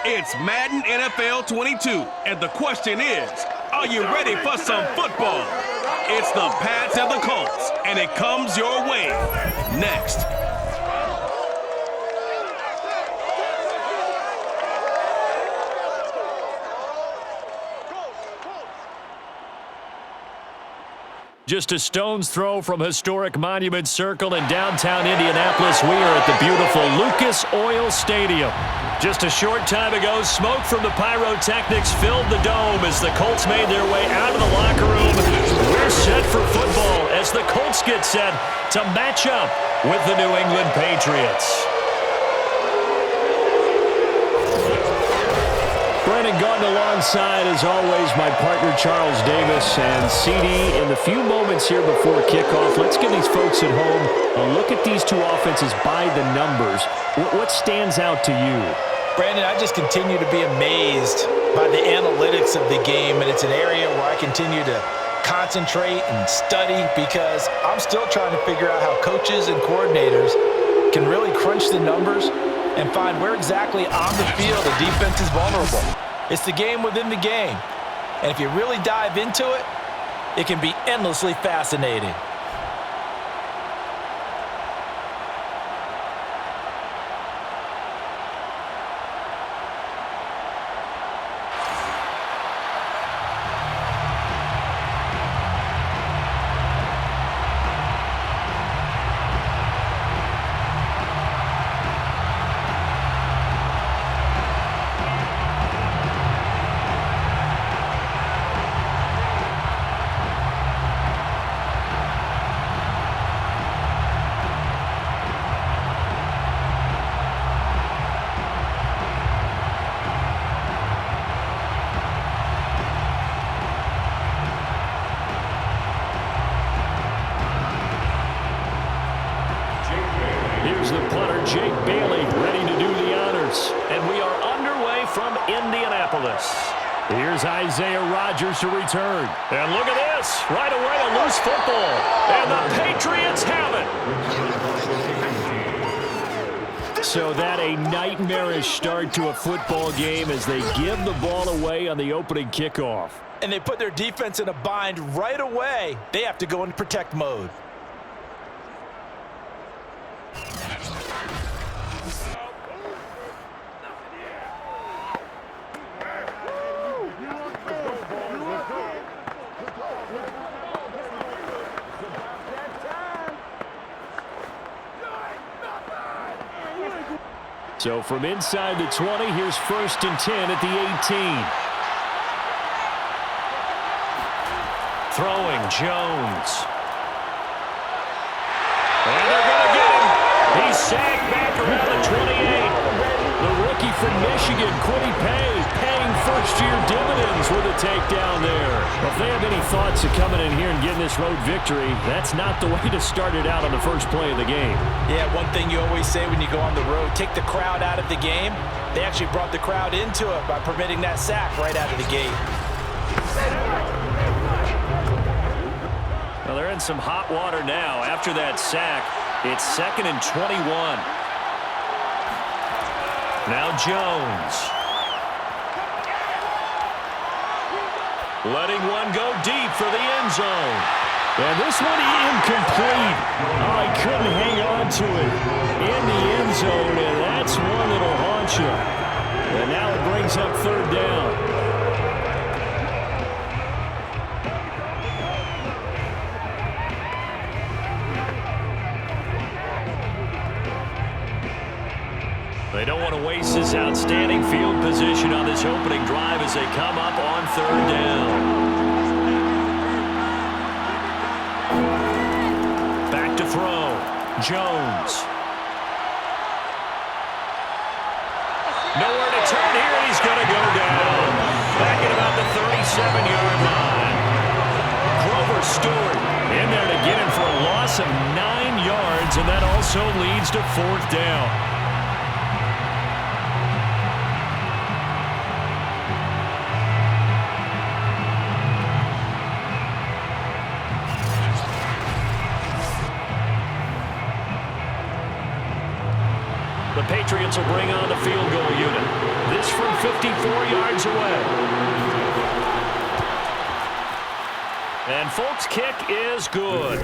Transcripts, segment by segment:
It's Madden NFL 22, and the question is, are you ready for some football? It's the Pats and the Colts, and it comes your way next. Just a stone's throw from historic Monument Circle in downtown Indianapolis, we are at the beautiful Lucas Oil Stadium. Just a short time ago, smoke from the pyrotechnics filled the dome as the Colts made their way out of the locker room. We're set for football as the Colts get set to match up with the New England Patriots. Brandon Gaudin alongside, as always, my partner Charles Davis. And CD, in the few moments here before kickoff, let's give these folks at home a look at these two offenses by the numbers. What stands out to you? Brandon, I just continue to be amazed by the analytics of the game, and it's an area where I continue to concentrate and study because I'm still trying to figure out how coaches and coordinators can really crunch the numbers and find where exactly on the field the defense is vulnerable. It's the game within the game. And if you really dive into it, it can be endlessly fascinating. Here's the punter, Jake Bailey, ready to do the honors. And we are underway from Indianapolis. Here's Isaiah Rodgers to return. And look at this. Right away, a loose football. And the Patriots have it. So that a nightmarish start to a football game as they give the ball away on the opening kickoff. And they put their defense in a bind right away. They have to go into protect mode. So from inside the 20, here's 1st and 10 at the 18. Throwing, Jones. And they're going to get him. He's sacked back around the 28. The rookie from Michigan, Quiddy paying first-year dividends with a takedown there. Well, if they have any thoughts of coming in here and getting this road victory, that's not the way to start it out on the first play of the game. Yeah, one thing you always say when you go on the road, take the crowd out of the game. They actually brought the crowd into it by permitting that sack right out of the gate. Well, they're in some hot water now. After that sack, it's 2nd and 21. Now Jones. Letting one go deep for the end zone. And this one incomplete. Oh, he couldn't hang on to it in the end zone, and that's one that'll haunt you. And now it brings up 3rd down. They don't want to waste this outstanding field position on this opening drive as they come up on 3rd down. Back to throw. Jones. Nowhere to turn here. He's going to go down. Back at about the 37-yard line. Grover Stewart in there to get him for a loss of 9 yards, and that also leads to 4th down. The Patriots will bring on the field goal unit. This from 64 yards away. And folks, kick is good.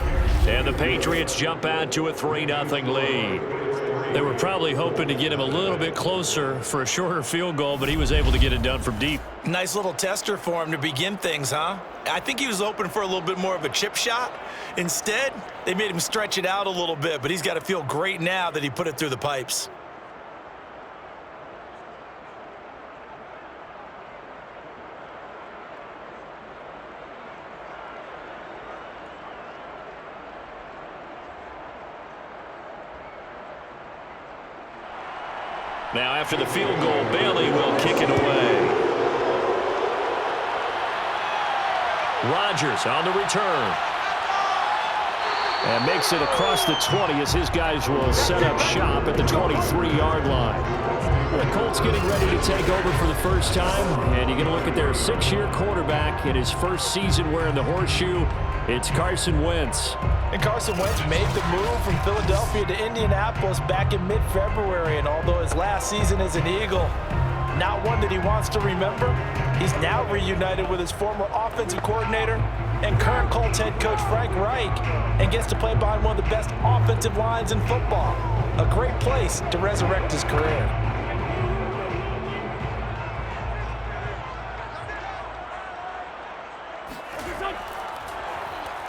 And the Patriots jump out to a 3-0 lead. They were probably hoping to get him a little bit closer for a shorter field goal, but he was able to get it done from deep. Nice little tester for him to begin things, huh? I think he was hoping for a little bit more of a chip shot. Instead, they made him stretch it out a little bit, but he's got to feel great now that he put it through the pipes. Now, after the field goal, Bailey will kick it away. Rodgers on the return. And makes it across the 20 as his guys will set up shop at the 23-yard line. The Colts getting ready to take over for the first time. And you're going to look at their 6-year quarterback in his first season wearing the horseshoe. It's Carson Wentz. And Carson Wentz made the move from Philadelphia to Indianapolis back in mid-February. And although his last season as an Eagle, not one that he wants to remember, he's now reunited with his former offensive coordinator and current Colts head coach Frank Reich, and gets to play behind one of the best offensive lines in football. A great place to resurrect his career.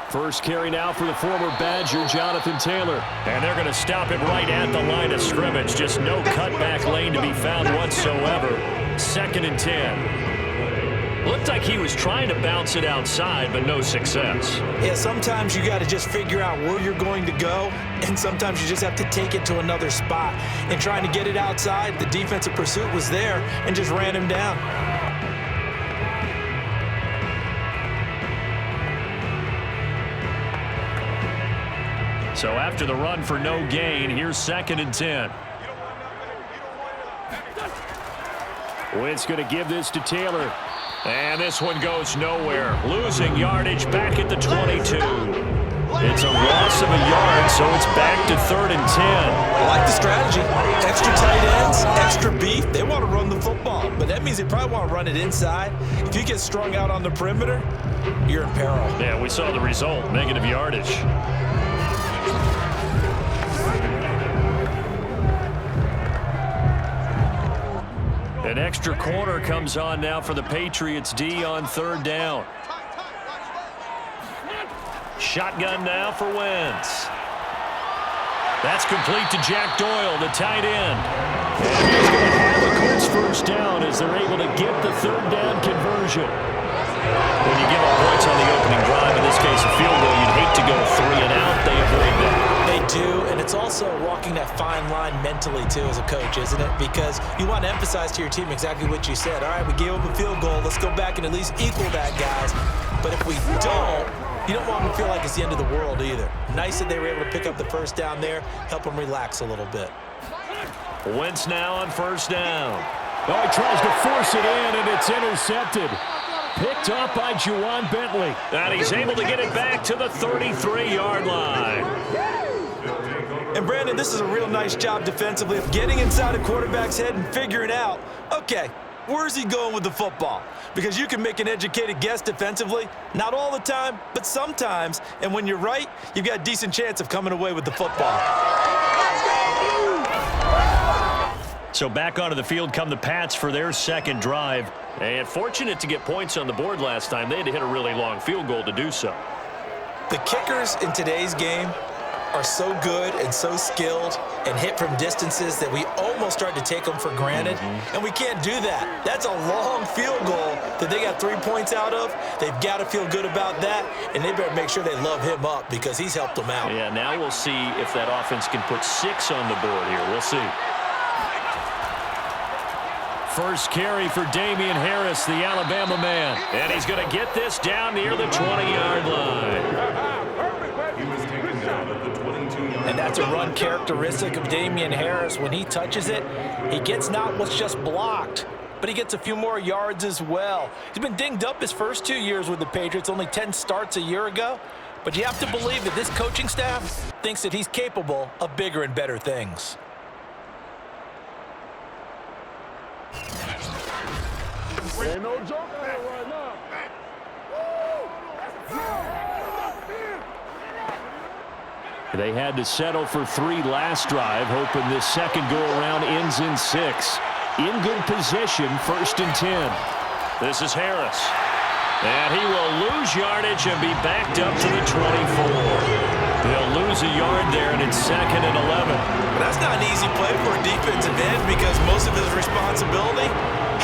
First carry now for the former Badger, Jonathan Taylor. And they're going to stop him right at the line of scrimmage. Just no cutback lane to be found whatsoever. 2nd and 10. Looked like he was trying to bounce it outside, but no success. Yeah, sometimes you got to just figure out where you're going to go, and sometimes you just have to take it to another spot. And trying to get it outside, the defensive pursuit was there and just ran him down. So after the run for no gain, here's 2nd and 10. Wentz going to give this to Taylor. And this one goes nowhere. Losing yardage back at the 22. It's a loss of a yard, so it's back to 3rd and 10. I like the strategy. Extra tight ends, extra beef. They want to run the football, but that means they probably want to run it inside. If you get strung out on the perimeter, you're in peril. Yeah, we saw the result, negative yardage. An extra corner comes on now for the Patriots D on 3rd down. Shotgun now for Wentz. That's complete to Jack Doyle, the tight end. And he's going to have the Colts first down as they're able to get the 3rd down conversion. When you give up points on the opening drive, in this case a field goal, you'd hate to go 3 and out. They avoid that. They do, and it's also walking that fine line mentally, too, as a coach, isn't it? Because you want to emphasize to your team exactly what you said. All right, we gave up a field goal. Let's go back and at least equal that, guys. But if we don't, you don't want them to feel like it's the end of the world either. Nice that they were able to pick up the first down there, help them relax a little bit. Wentz now on 1st down. Oh, he tries to force it in, and it's intercepted. Picked up by Juwan Bentley. And he's able to get it back to the 33-yard line. And, Brandon, this is a real nice job defensively of getting inside a quarterback's head and figuring out, okay, where's he going with the football? Because you can make an educated guess defensively, not all the time, but sometimes. And when you're right, you've got a decent chance of coming away with the football. So back onto the field come the Pats for their 2nd drive. And fortunate to get points on the board last time. They had to hit a really long field goal to do so. The kickers in today's game are so good and so skilled and hit from distances that we almost start to take them for granted. And we can't do that. That's a long field goal that they got 3 points out of. They've got to feel good about that, and they better make sure they love him up because he's helped them out. Yeah, now we'll see if that offense can put 6 on the board here. We'll see. First carry for Damian Harris, the Alabama man. And he's going to get this down near the 20-yard line. And that's a run characteristic of Damian Harris. When he touches it, he gets not what's just blocked, but he gets a few more yards as well. He's been dinged up his first 2 years with the Patriots, only 10 starts a year ago. But you have to believe that this coaching staff thinks that he's capable of bigger and better things. Ain't no joke right now. They had to settle for 3 last drive, hoping this second go-around ends in 6. In good position, 1st and 10. This is Harris. And he will lose yardage and be backed up to the 24. They'll lose a yard there, and it's 2nd and 11. But that's not an easy play for a defensive end because most of his responsibility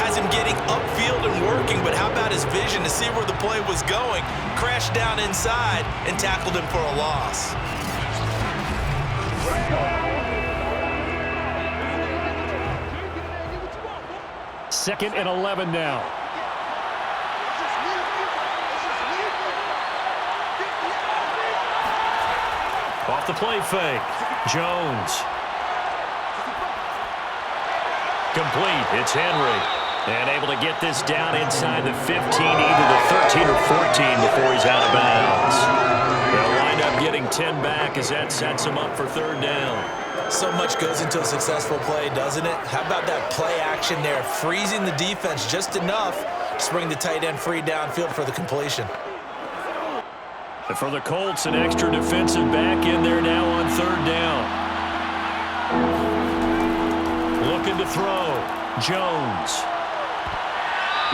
has him getting upfield and working. But how about his vision to see where the play was going, crashed down inside, and tackled him for a loss. Second and 11 now. Off the play fake. Jones. Complete. It's Henry. And able to get this down inside the 15, either the 13 or 14 before he's out of bounds. They'll wind up getting 10 back as that sets him up for 3rd down. So much goes into a successful play, doesn't it? How about that play action there, freezing the defense just enough to bring the tight end free downfield for the completion. For the Colts, an extra defensive back in there now on 3rd down. Looking to throw. Jones.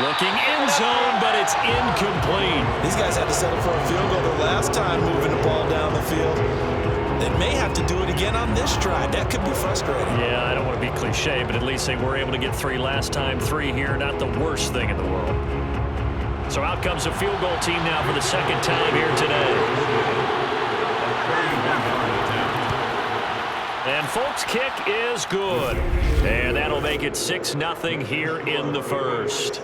Looking end zone, but it's incomplete. These guys had to settle for a field goal their last time moving the ball down the field. They may have to do it again on this drive. That could be frustrating. Yeah, I don't want to be cliche, but at least they were able to get 3 last time. 3 here, not the worst thing in the world. So out comes a field goal team now for the 2nd time here today. And folks, kick is good. And that'll make it 6-0 here in the 1st.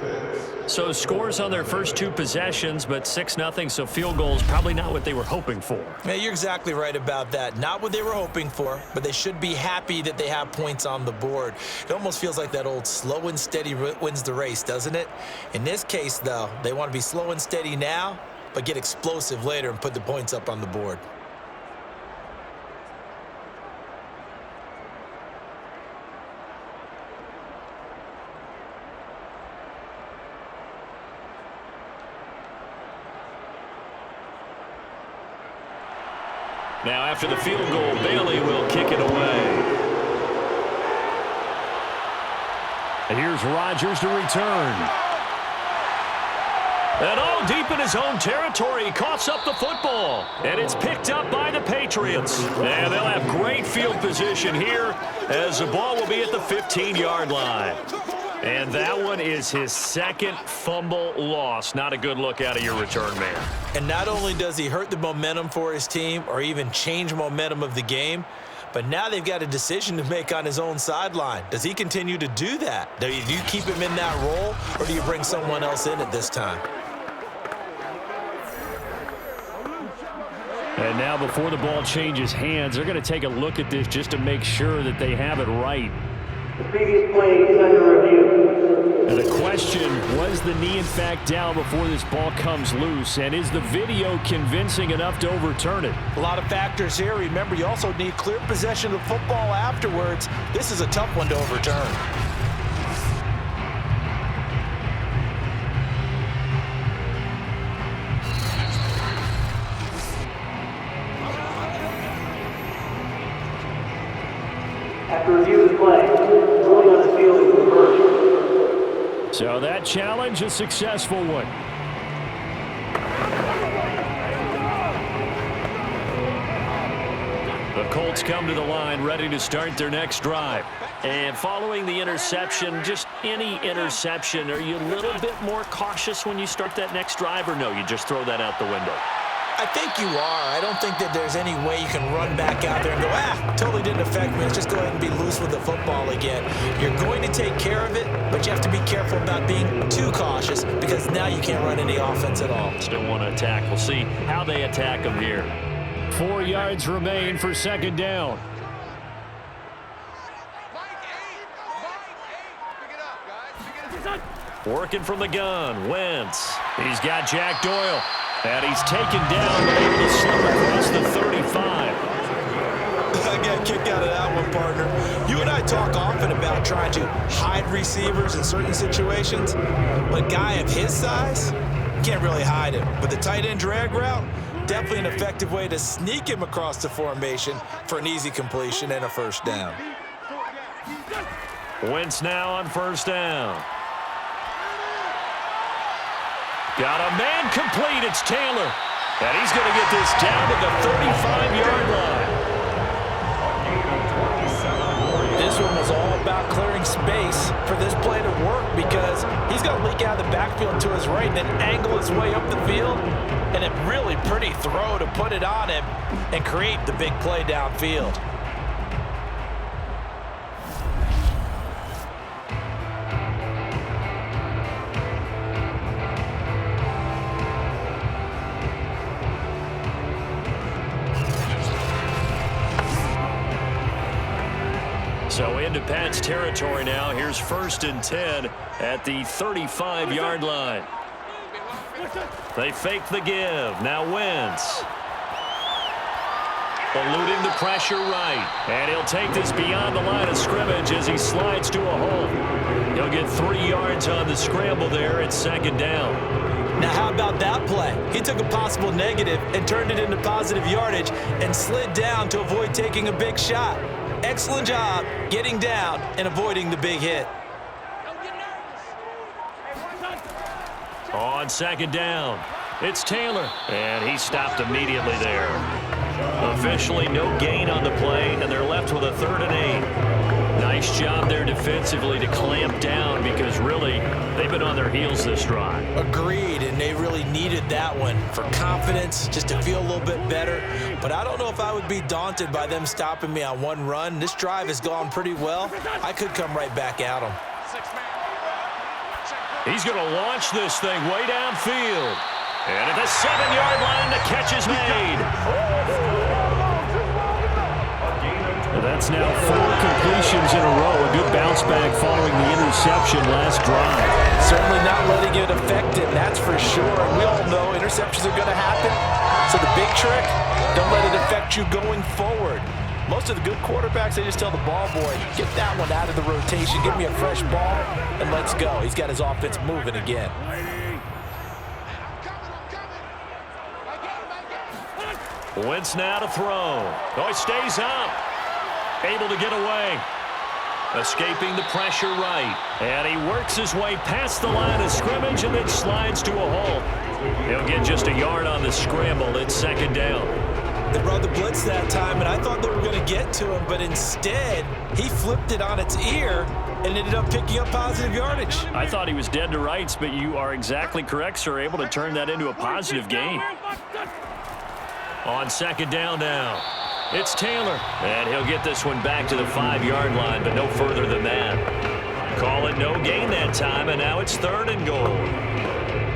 So scores on their first 2 possessions, but 6-0, so field goals probably not what they were hoping for. Yeah, you're exactly right about that. Not what they were hoping for, but they should be happy that they have points on the board. It almost feels like that old slow and steady wins the race, doesn't it? In this case, though, they want to be slow and steady now, but get explosive later and put the points up on the board. Now, after the field goal, Bailey will kick it away. And here's Rodgers to return. And all deep in his own territory, he coughs up the football. And it's picked up by the Patriots. And they'll have great field position here as the ball will be at the 15-yard line. And that one is his 2nd fumble loss. Not a good look out of your return man. And not only does he hurt the momentum for his team or even change momentum of the game, but now they've got a decision to make on his own sideline. Does he continue to do that? Do you keep him in that role, or do you bring someone else in at this time? And now before the ball changes hands, they're going to take a look at this just to make sure that they have it right. The previous play is under review. And the question, was the knee in fact down before this ball comes loose? And is the video convincing enough to overturn it? A lot of factors here. Remember, you also need clear possession of football afterwards. This is a tough one to overturn. After review of the play, ruling on the field is reversed. So that challenge, a successful one. The Colts come to the line ready to start their next drive. And following the interception, just any interception, are you a little bit more cautious when you start that next drive, or no, you just throw that out the window? I think you are. I don't think that there's any way you can run back out there and go, totally didn't affect me. Let's just go ahead and be loose with the football again. You're going to take care of it, but you have to be careful about being too cautious because now you can't run any offense at all. Still want to attack. We'll see how they attack them here. 4 yards remain for 2nd down. Working from the gun, Wentz. He's got Jack Doyle. And he's taken down, but able to slip across the 35. Again, a kick out of that one, partner. You and I talk often about trying to hide receivers in certain situations, but a guy of his size, can't really hide him. But the tight end drag route, definitely an effective way to sneak him across the formation for an easy completion and a first down. Wentz now on first down. Got a man complete. It's Taylor. And he's going to get this down to the 35-yard line. This one was all about clearing space for this play to work because he's going to leak out of the backfield to his right and then angle his way up the field. And a really pretty throw to put it on him and create the big play downfield. So into Pat's territory now. Here's 1st and 10 at the 35-yard line. They fake the give. Now Wentz. Eluding the pressure right. And he'll take this beyond the line of scrimmage as he slides to a hole. He'll get 3 yards on the scramble there at 2nd down. Now how about that play? He took a possible negative and turned it into positive yardage and slid down to avoid taking a big shot. Excellent job getting down and avoiding the big hit. On 2nd down, it's Taylor. And he stopped immediately there. Officially no gain on the play, and they're left with a 3rd and 8. Nice job there defensively to clamp down because really they've been on their heels this drive. Agreed, and they really needed that one for confidence, just to feel a little bit better. But I don't know if I would be daunted by them stopping me on one run. This drive has gone pretty well. I could come right back at them. He's going to launch this thing way downfield. And at the 7-yard line, the catch is made. That's now 4 completions in a row. A good bounce back following the interception last drive. Certainly not letting it affect him, that's for sure. And we all know interceptions are going to happen. So the big trick, don't let it affect you going forward. Most of the good quarterbacks, they just tell the ball boy, get that one out of the rotation, give me a fresh ball, and let's go. He's got his offense moving again. Wentz now to throw. Oh, he stays up. Able to get away. Escaping the pressure right. And he works his way past the line of scrimmage and then slides to a hole. He'll get just a yard on the scramble. It's 2nd down. They brought the blitz that time, and I thought they were going to get to him, but instead, he flipped it on its ear and ended up picking up positive yardage. I thought he was dead to rights, but you are exactly correct, sir. Able to turn that into a positive gain. On 2nd down now. It's Taylor, and he'll get this one back to the 5-yard line, but no further than that. Call it no gain that time, and now it's 3rd and goal.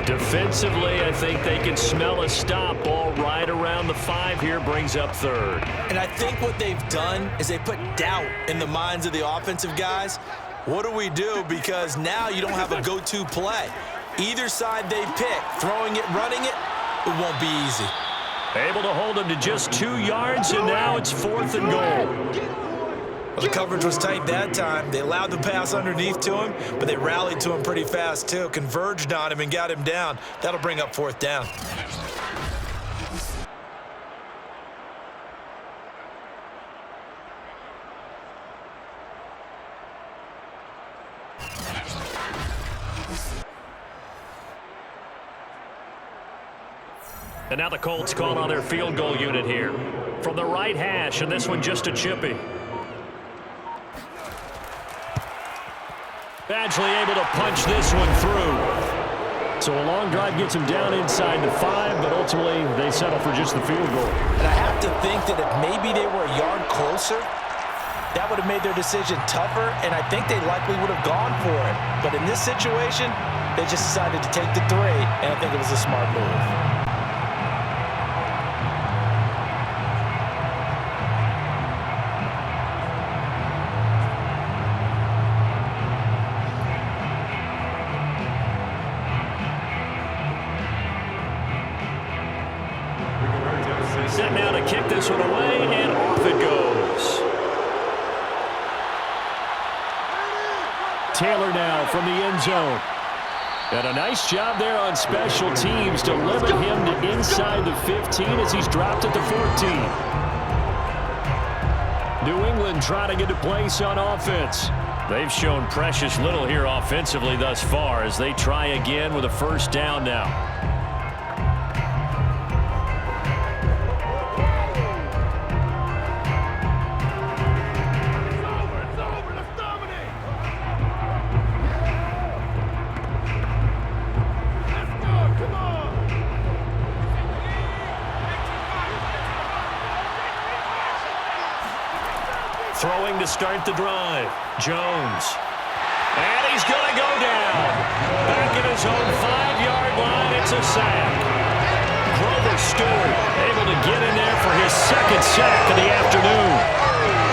Defensively, I think they can smell a stop. Ball right around the 5 here, brings up 3rd. And I think what they've done is they put doubt in the minds of the offensive guys. What do we do? Because now you don't have a go-to play. Either side they pick, throwing it, running it, it won't be easy. Able to hold him to just 2 yards, and now it's 4th and goal. Well, the coverage was tight that time. They allowed the pass underneath to him, but they rallied to him pretty fast, too. Converged on him and got him down. That'll bring up 4th down. And now the Colts call on their field goal unit here. From the right hash, and this one just a chippy. Badgley able to punch this one through. So a long drive gets him down inside the 5, but ultimately they settle for just the field goal. And I have to think that if maybe they were a yard closer, that would have made their decision tougher, and I think they likely would have gone for it. But in this situation, they just decided to take the 3, and I think it was a smart move. Set now to kick this one away, and off it goes. from the end zone. And a nice job there on special teams to limit him to inside the 15 as he's dropped at the 14. New England trying to get a place on offense. They've shown precious little here offensively thus far as they try again with a first down now. Throwing to start the drive. Jones. And he's going to go down. Back at his own 5-yard line, it's a sack. Grover Stewart able to get in there for his second sack of the afternoon.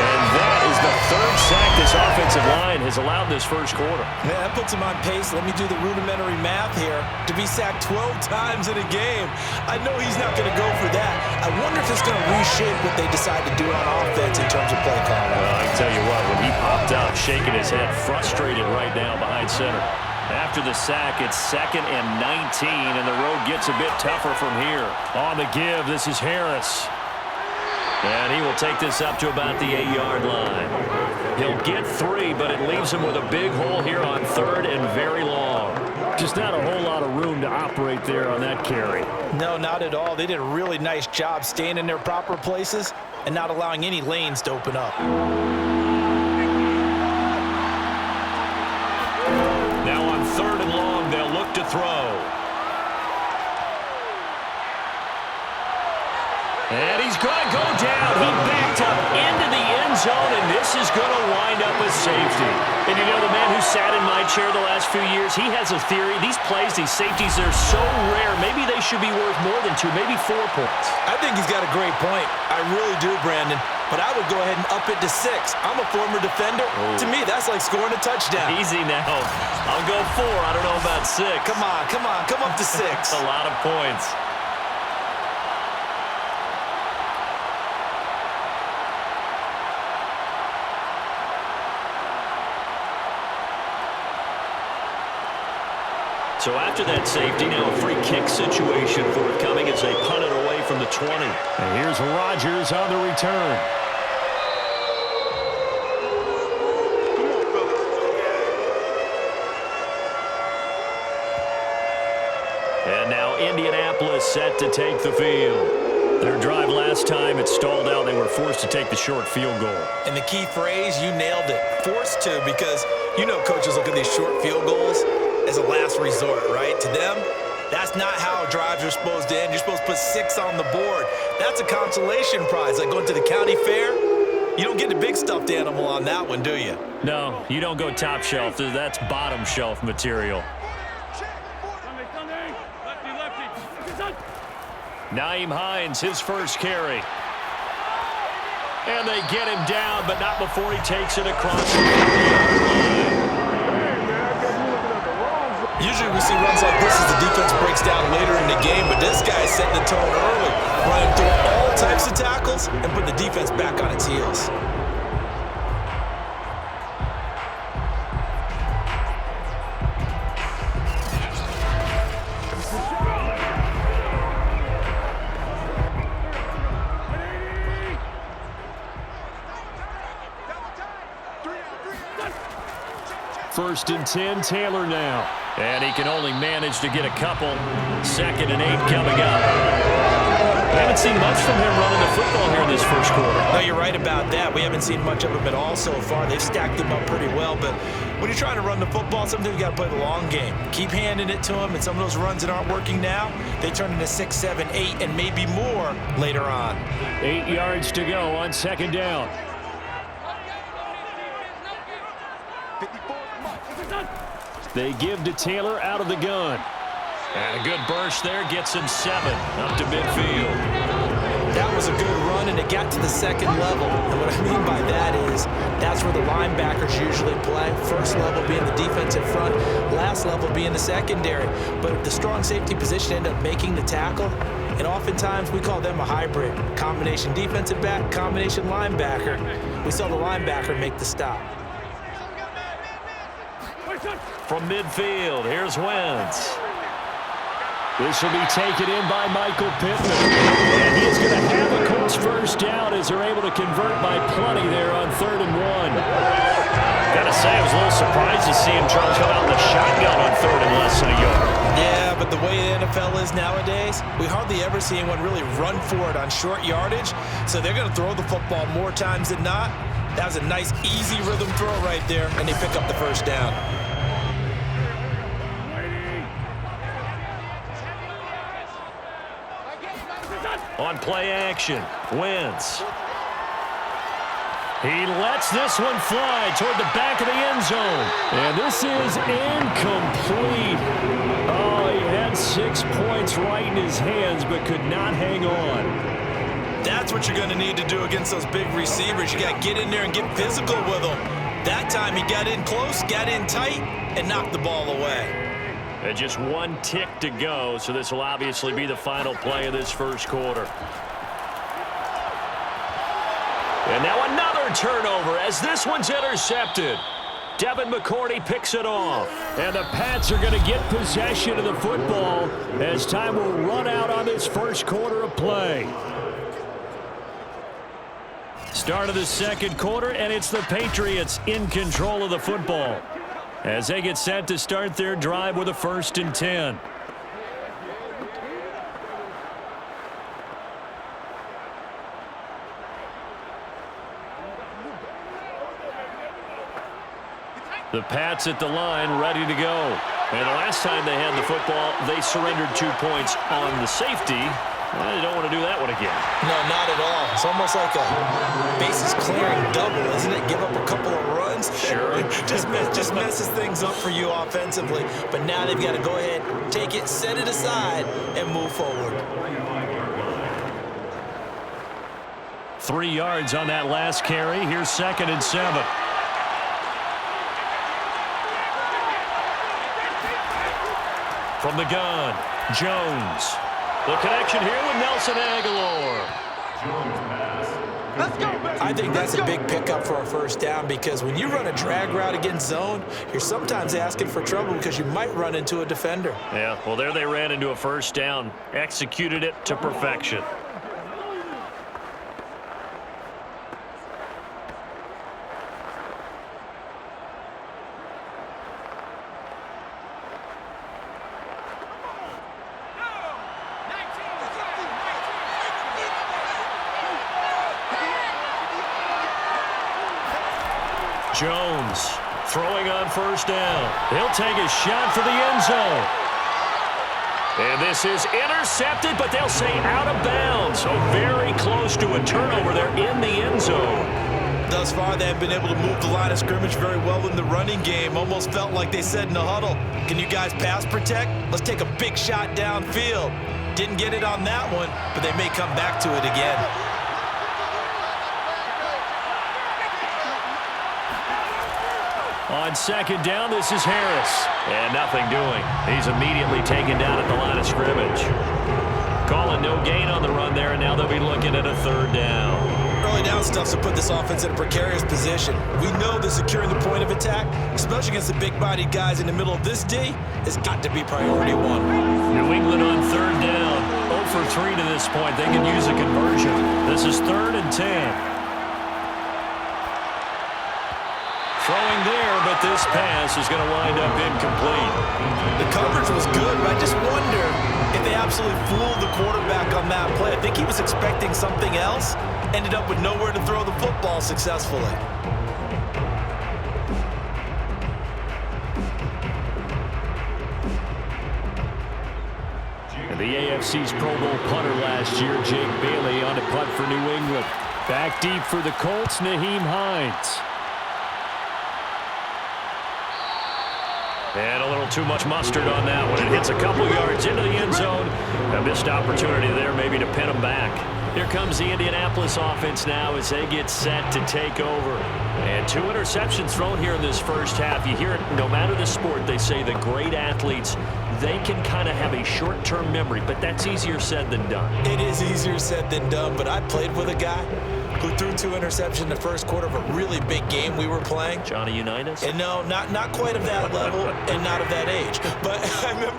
And that is the third sack this offensive line has allowed this first quarter. Yeah, that puts him on pace. Let me do the rudimentary math here. To be sacked 12 times in a game, I know he's not going to go for that. I wonder if it's going to reshape what they decide to do on offense in terms of play calling. Well, I can tell you what, when he popped out, shaking his head, frustrated right now behind center. After the sack, it's 2nd and 19, and the road gets a bit tougher from here. On the give, this is Harris. And he will take this up to about the 8-yard line. He'll get 3, but it leaves him with a big hole here on 3rd and very long. Just not a whole lot of room to operate there on that carry. No, not at all. They did a really nice job staying in their proper places and not allowing any lanes to open up. Now on 3rd and long, they'll look to throw. And he's going to go down. He backed up into the end zone, and this is going to wind up a safety. And you know, the man who sat in my chair the last few years, he has a theory. These plays, these safeties, they're so rare. Maybe they should be worth more than 2, maybe 4 points. I think he's got a great point. I really do, Brandon. But I would go ahead and up it to 6. I'm a former defender. To me, that's like scoring a touchdown. Easy now. I'll go 4. I don't know about 6. Come on. Come up to 6. That's a lot of points. So after that safety, now a free kick situation forthcoming as they punt it away from the 20. And here's Rodgers on the return. And now Indianapolis set to take the field. Their drive last time, it stalled out. They were forced to take the short field goal. And the key phrase, you nailed it. Forced to, because you know coaches look at these short field goals as a last resort, right? To them, that's not how drives are supposed to end. You're supposed to put 6 on the board. That's a consolation prize. Like going to the county fair, you don't get the big stuffed animal on that one, do you? No, you don't go top shelf. That's bottom shelf material. Nyheim Hines, his first carry. And they get him down, but not before he takes it across the 50-yard line. Usually we see runs like this as the defense breaks down later in the game, but this guy set the tone early, running through all types of tackles and put the defense back on its heels. First and 10, Taylor now. And he can only manage to get a couple. 2nd and 8 coming up. We haven't seen much from him running the football here in this first quarter. No, you're right about that. We haven't seen much of him at all so far. They've stacked him up pretty well, but when you're trying to run the football, sometimes you got to play the long game. Keep handing it to him, and some of those runs that aren't working now, they turn into 6, 7, 8, and maybe more later on. 8 yards to go on 2nd down. They give to Taylor out of the gun. And a good burst there gets him 7 up to midfield. That was a good run, and it got to the 2nd level. And what I mean by that is that's where the linebackers usually play. First level being the defensive front, last level being the secondary. But the strong safety position ended up making the tackle, and oftentimes we call them a hybrid. Combination defensive back, combination linebacker. We saw the linebacker make the stop. from midfield. Here's Wentz. This will be taken in by Michael Pittman. And he is going to have a Colts first down as they're able to convert by plenty there on 3rd and 1. Got to say, I was a little surprised to see him try to come out in the shotgun on 3rd and less than a yard. Yeah, but the way the NFL is nowadays, we hardly ever see anyone really run for it on short yardage. So they're going to throw the football more times than not. That was a nice, easy rhythm throw right there, and they pick up the first down. On play action, Wentz. He lets this one fly toward the back of the end zone. And this is incomplete. Oh, he had 6 points right in his hands, but could not hang on. That's what you're going to need to do against those big receivers. You got to get in there and get physical with them. That time he got in close, got in tight, and knocked the ball away. And just 1 tick to go, so this will obviously be the final play of this first quarter. And now another turnover as this one's intercepted. Devin McCourty picks it off. And the Pats are going to get possession of the football as time will run out on this first quarter of play. Start of the second quarter, and it's the Patriots in control of the football as they get set to start their drive with a 1st and 10. The Pats at the line, ready to go. And the last time they had the football, they surrendered 2 points on the safety. Well, they don't want to do that one again. No, not at all. It's almost like a bases clearing double, isn't it? Give up a couple of runs. Sure. just messes things up for you offensively. But now they've got to go ahead, take it, set it aside, and move forward. 3 yards on that last carry. Here's 2nd and 7. From the gun, Jones. The connection here with Nelson Aguilar. I think that's a big pickup for a first down because when you run a drag route against zone, you're sometimes asking for trouble because you might run into a defender. Yeah, well, there they ran into a first down. Executed it to perfection. Jones throwing on first down. He'll take a shot for the end zone. And this is intercepted, but they'll say out of bounds. So very close to a turnover there in the end zone. Thus far, they have been able to move the line of scrimmage very well in the running game. Almost felt like they said in the huddle, can you guys pass protect? Let's take a big shot downfield. Didn't get it on that one, but they may come back to it again. On 2nd down, this is Harris. And nothing doing. He's immediately taken down at the line of scrimmage. Calling no gain on the run there, and now they'll be looking at a 3rd down. Early down stuff to put this offense in a precarious position. We know that securing the point of attack, especially against the big-bodied guys in the middle of this D, has got to be priority 1. New England on 3rd down. 0 for 3 to this point. They can use a conversion. This is 3rd and 10. Throwing there, but this pass is going to wind up incomplete. The coverage was good, but I just wonder if they absolutely fooled the quarterback on that play. I think he was expecting something else, ended up with nowhere to throw the football successfully. And the AFC's Pro Bowl punter last year, Jake Bailey, on a punt for New England. Back deep for the Colts, Nyheim Hines. And a little too much mustard on that one. It hits a couple yards into the end zone. A missed opportunity there maybe to pin them back. Here comes the Indianapolis offense now as they get set to take over. And 2 interceptions thrown here in this first half. You hear it no matter the sport, they say the great athletes, they can kind of have a short-term memory, but that's easier said than done. It is easier said than done, but I played with a guy who threw 2 interceptions in the first quarter of a really big game we were playing. Johnny Unitas? And no, not quite of that level and not of that age. But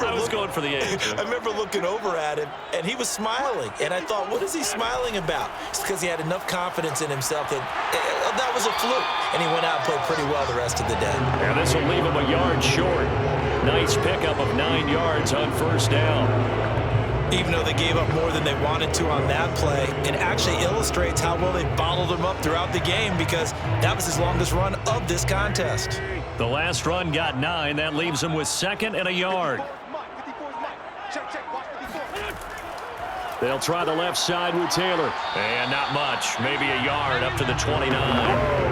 I was going for the age. I remember looking over at him, and he was smiling. And I thought, what is he smiling about? It's because he had enough confidence in himself that that was a fluke. And he went out and played pretty well the rest of the day. And this will leave him a yard short. Nice pickup of 9 yards on first down. Even though they gave up more than they wanted to on that play, it actually illustrates how well they bottled him up throughout the game because that was his longest run of this contest. The last run got 9. That leaves him with 2nd and a yard. They'll try the left side with Taylor. And not much. Maybe a yard up to the 29.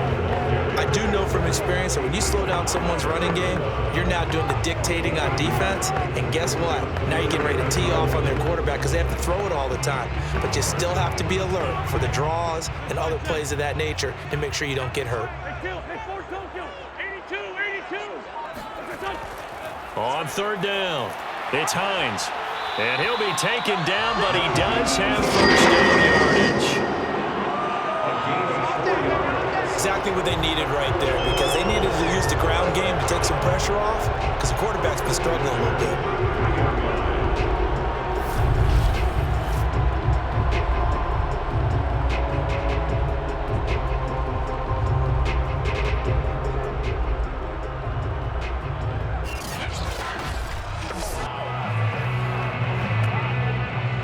I do know from experience that when you slow down someone's running game, you're now doing the dictating on defense. And guess what? Now you're getting ready to tee off on their quarterback because they have to throw it all the time. But you still have to be alert for the draws and other plays of that nature to make sure you don't get hurt. On third down, it's Hines. And he'll be taken down, but he does have first down yardage. Exactly what they needed right there because they needed to use the ground game to take some pressure off because the quarterback's been struggling a little bit.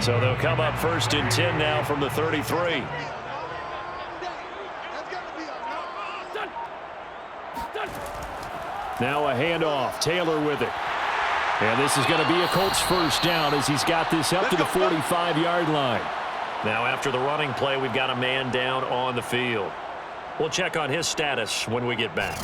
So they'll come up 1st and 10 now from the 33. Now a handoff. Taylor with it. And this is going to be a Colts first down as he's got this up to the 45-yard line. Now after the running play, we've got a man down on the field. We'll check on his status when we get back.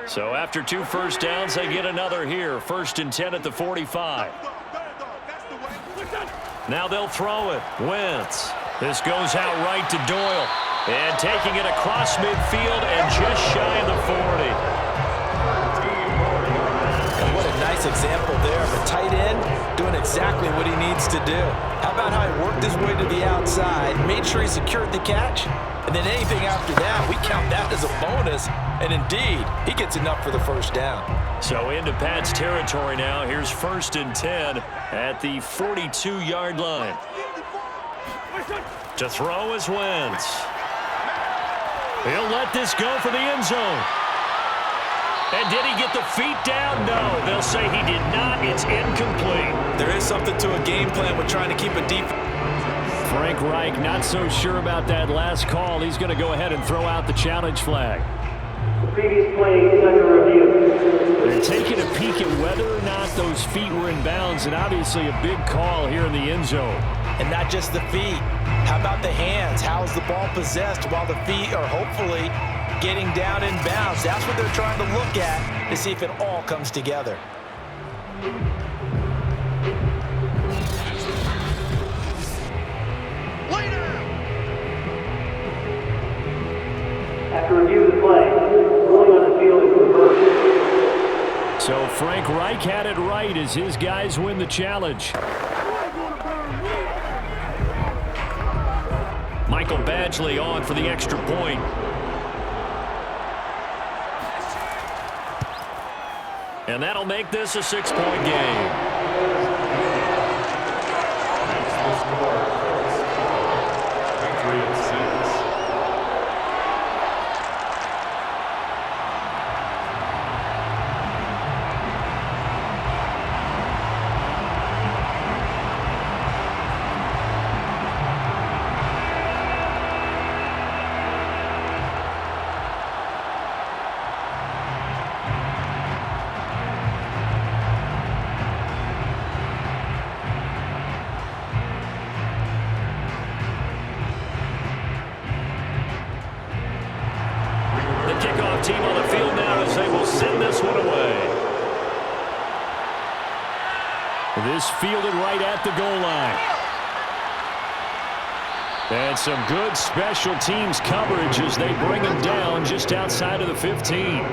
So after 2 first downs, they get another here. 1st and 10 at the 45. Now they'll throw it. Wentz. This goes out right to Doyle. And taking it across midfield and just shy of the 40. And what a nice example there of a tight end doing exactly what he needs to do. How about how he worked his way to the outside, made sure he secured the catch, and then anything after that, we count that as a bonus. And indeed, he gets enough for the first down. So into Pat's territory now. Here's 1st and 10 at the 42-yard line. To throw is Wentz. He'll let this go for the end zone. And did he get the feet down? No, they'll say he did not. It's incomplete. There is something to a game plan with trying to keep a deep. Frank Reich not so sure about that last call. He's going to go ahead and throw out the challenge flag. The previous play is under review. They're taking a peek at whether or not those feet were in bounds, and obviously a big call here in the end zone. And not just the feet. How about the hands? How is the ball possessed while the feet are hopefully getting down in bounds? That's what they're trying to look at to see if it all comes together. After review of the play, ruling on the field is reversed. So Frank Reich had it right as his guys win the challenge. Michael Badgley on for the extra point. And that'll make this a 6-point game. This fielded right at the goal line. And some good special teams coverage as they bring him down just outside of the 15.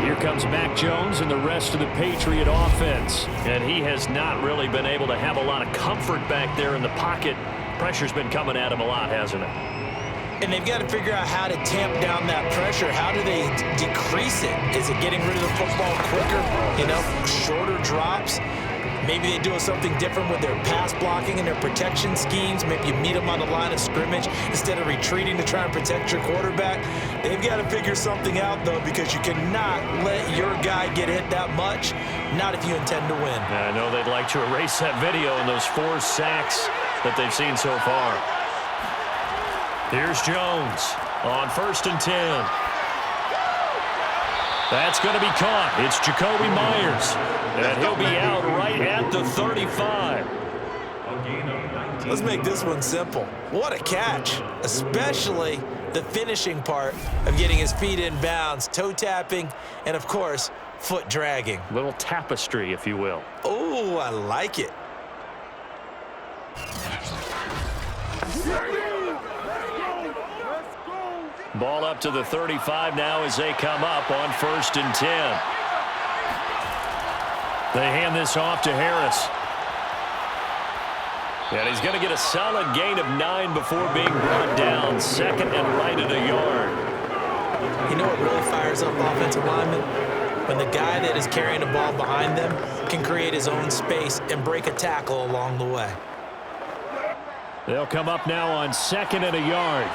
Here comes Mac Jones and the rest of the Patriot offense. And he has not really been able to have a lot of comfort back there in the pocket. Pressure's been coming at him a lot, hasn't it? And they've got to figure out how to tamp down that pressure. How do they decrease it? Is it getting rid of the football quicker? Shorter drops? Maybe they do something different with their pass blocking and their protection schemes. Maybe you meet them on the line of scrimmage instead of retreating to try and protect your quarterback. They've got to figure something out, though, because you cannot let your guy get hit that much, not if you intend to win. I know they'd like to erase that video and those 4 sacks that they've seen so far. Here's Jones on 1st and 10. That's going to be caught. It's Jacoby Myers. And he'll be out right at the 35. Let's make this one simple. What a catch, especially the finishing part of getting his feet in bounds, toe tapping, and, of course, foot dragging. Little tapestry, if you will. Oh, I like it. Ball up to the 35 now as they come up on 1st and 10. They hand this off to Harris. And he's going to get a solid gain of 9 before being brought down. 2nd and right at a yard. You know what really fires up offensive linemen? When the guy that is carrying the ball behind them can create his own space and break a tackle along the way. They'll come up now on 2nd and a yard.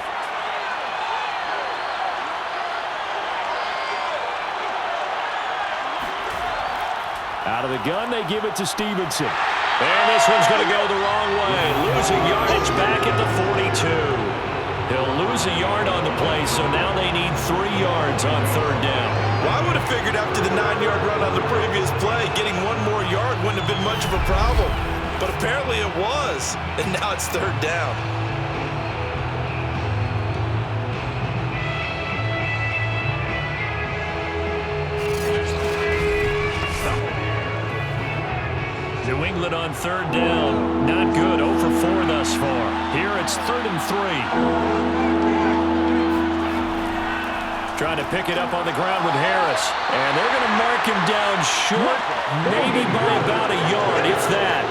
Out of the gun, they give it to Stevenson. And this one's going to go the wrong way. Losing yardage back at the 42. He'll lose a yard on the play, so now they need 3 yards on 3rd down. Well, I would have figured after the 9-yard run on the previous play, getting 1 more yard wouldn't have been much of a problem. But apparently it was, and now it's 3rd down. New England on 3rd down. Not good. 0 for 4 thus far. Here it's 3rd and 3. Trying to pick it up on the ground with Harris. And they're going to mark him down short, maybe by about a yard, if that.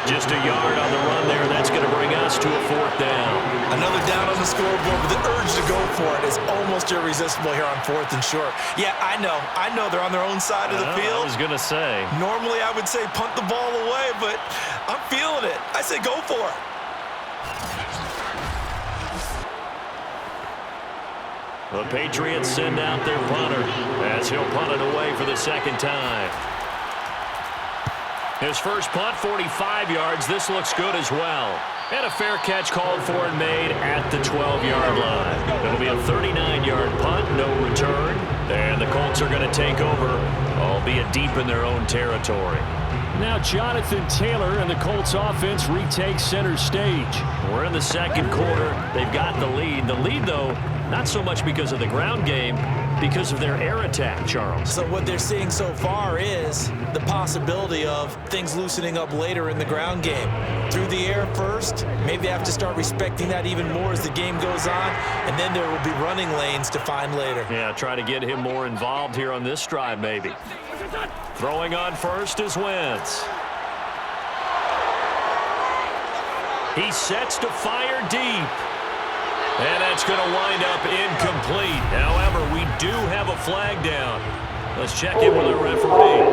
Just a yard on the run there. That's going to bring us to a 4th down. Another down on the scoreboard, but the urge to go for it is almost irresistible here on 4th and short. Yeah, I know they're on their own side of the field. I was going to say. Normally I would say punt the ball away, but I'm feeling it. I say go for it. The Patriots send out their punter as he'll punt it away for the 2nd time. His first punt, 45 yards. This looks good as well. And a fair catch called for and made at the 12-yard line. It'll be a 39-yard punt, no return. And the Colts are going to take over, albeit deep in their own territory. Now Jonathan Taylor and the Colts offense retake center stage. We're in the 2nd quarter. They've got the lead. The lead, though, not so much because of the ground game, because of their air attack, Charles. So what they're seeing so far is the possibility of things loosening up later in the ground game. Through the air first, maybe they have to start respecting that even more as the game goes on, and then there will be running lanes to find later. Yeah, try to get him more involved here on this drive, maybe. Throwing on first is Wentz. He sets to fire deep. And that's going to wind up incomplete. However, we do have a flag down. Let's check in with the referee.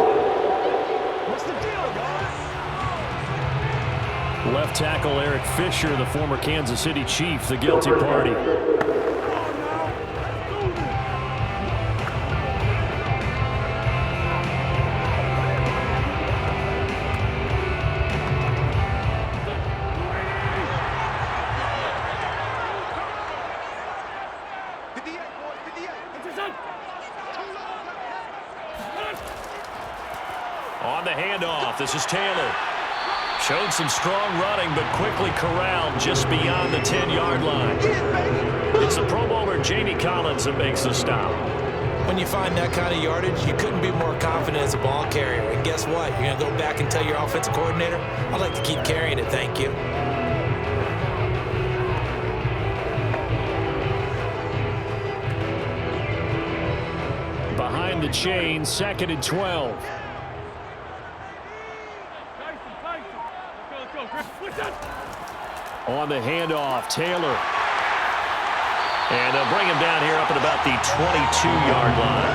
What's the deal, guys? Left tackle Eric Fisher, the former Kansas City Chief, the guilty party. On the handoff, this is Taylor. Showed some strong running, but quickly corralled just beyond the 10-yard line. It's the Pro Bowler Jamie Collins that makes the stop. when you find that kind of yardage, you couldn't be more confident as a ball carrier. And guess what? You're going to go back and tell your offensive coordinator, I'd like to keep carrying it, thank you. Behind the chain, 2nd and 12. On the handoff, Taylor. And they'll bring him down here up at about the 22-yard line.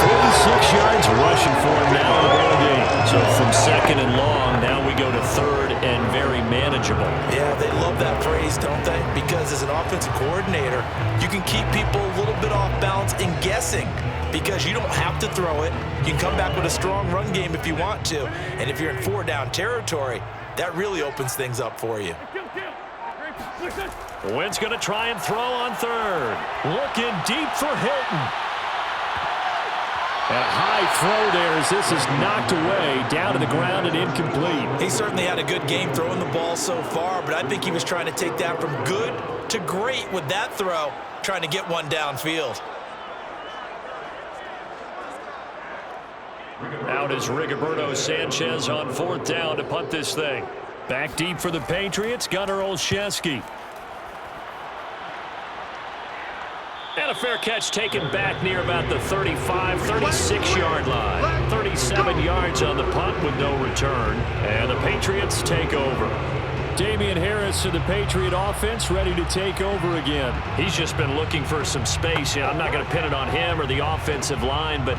46 yards rushing for him now in the ball game. So from 2nd and long, now we go to 3rd and very manageable. Yeah, they love that phrase, don't they? Because as an offensive coordinator, you can keep people a little bit off balance and guessing because you don't have to throw it. You can come back with a strong run game if you want to. And if you're in 4-down territory, that really opens things up for you. Wentz going to try and throw on 3rd. Looking deep for Hilton. A high throw there as this is knocked away, down to the ground and incomplete. He certainly had a good game throwing the ball so far, but I think he was trying to take that from good to great with that throw, trying to get one downfield. Out is Rigoberto Sanchez on 4th down to punt this thing. Back deep for the Patriots, Gunnar Olszewski. And a fair catch taken back near about the 35, 36-yard line. 37 yards on the punt with no return. And the Patriots take over. Damian Harris to the Patriot offense, ready to take over again. He's just been looking for some space. I'm not going to pin it on him or the offensive line, but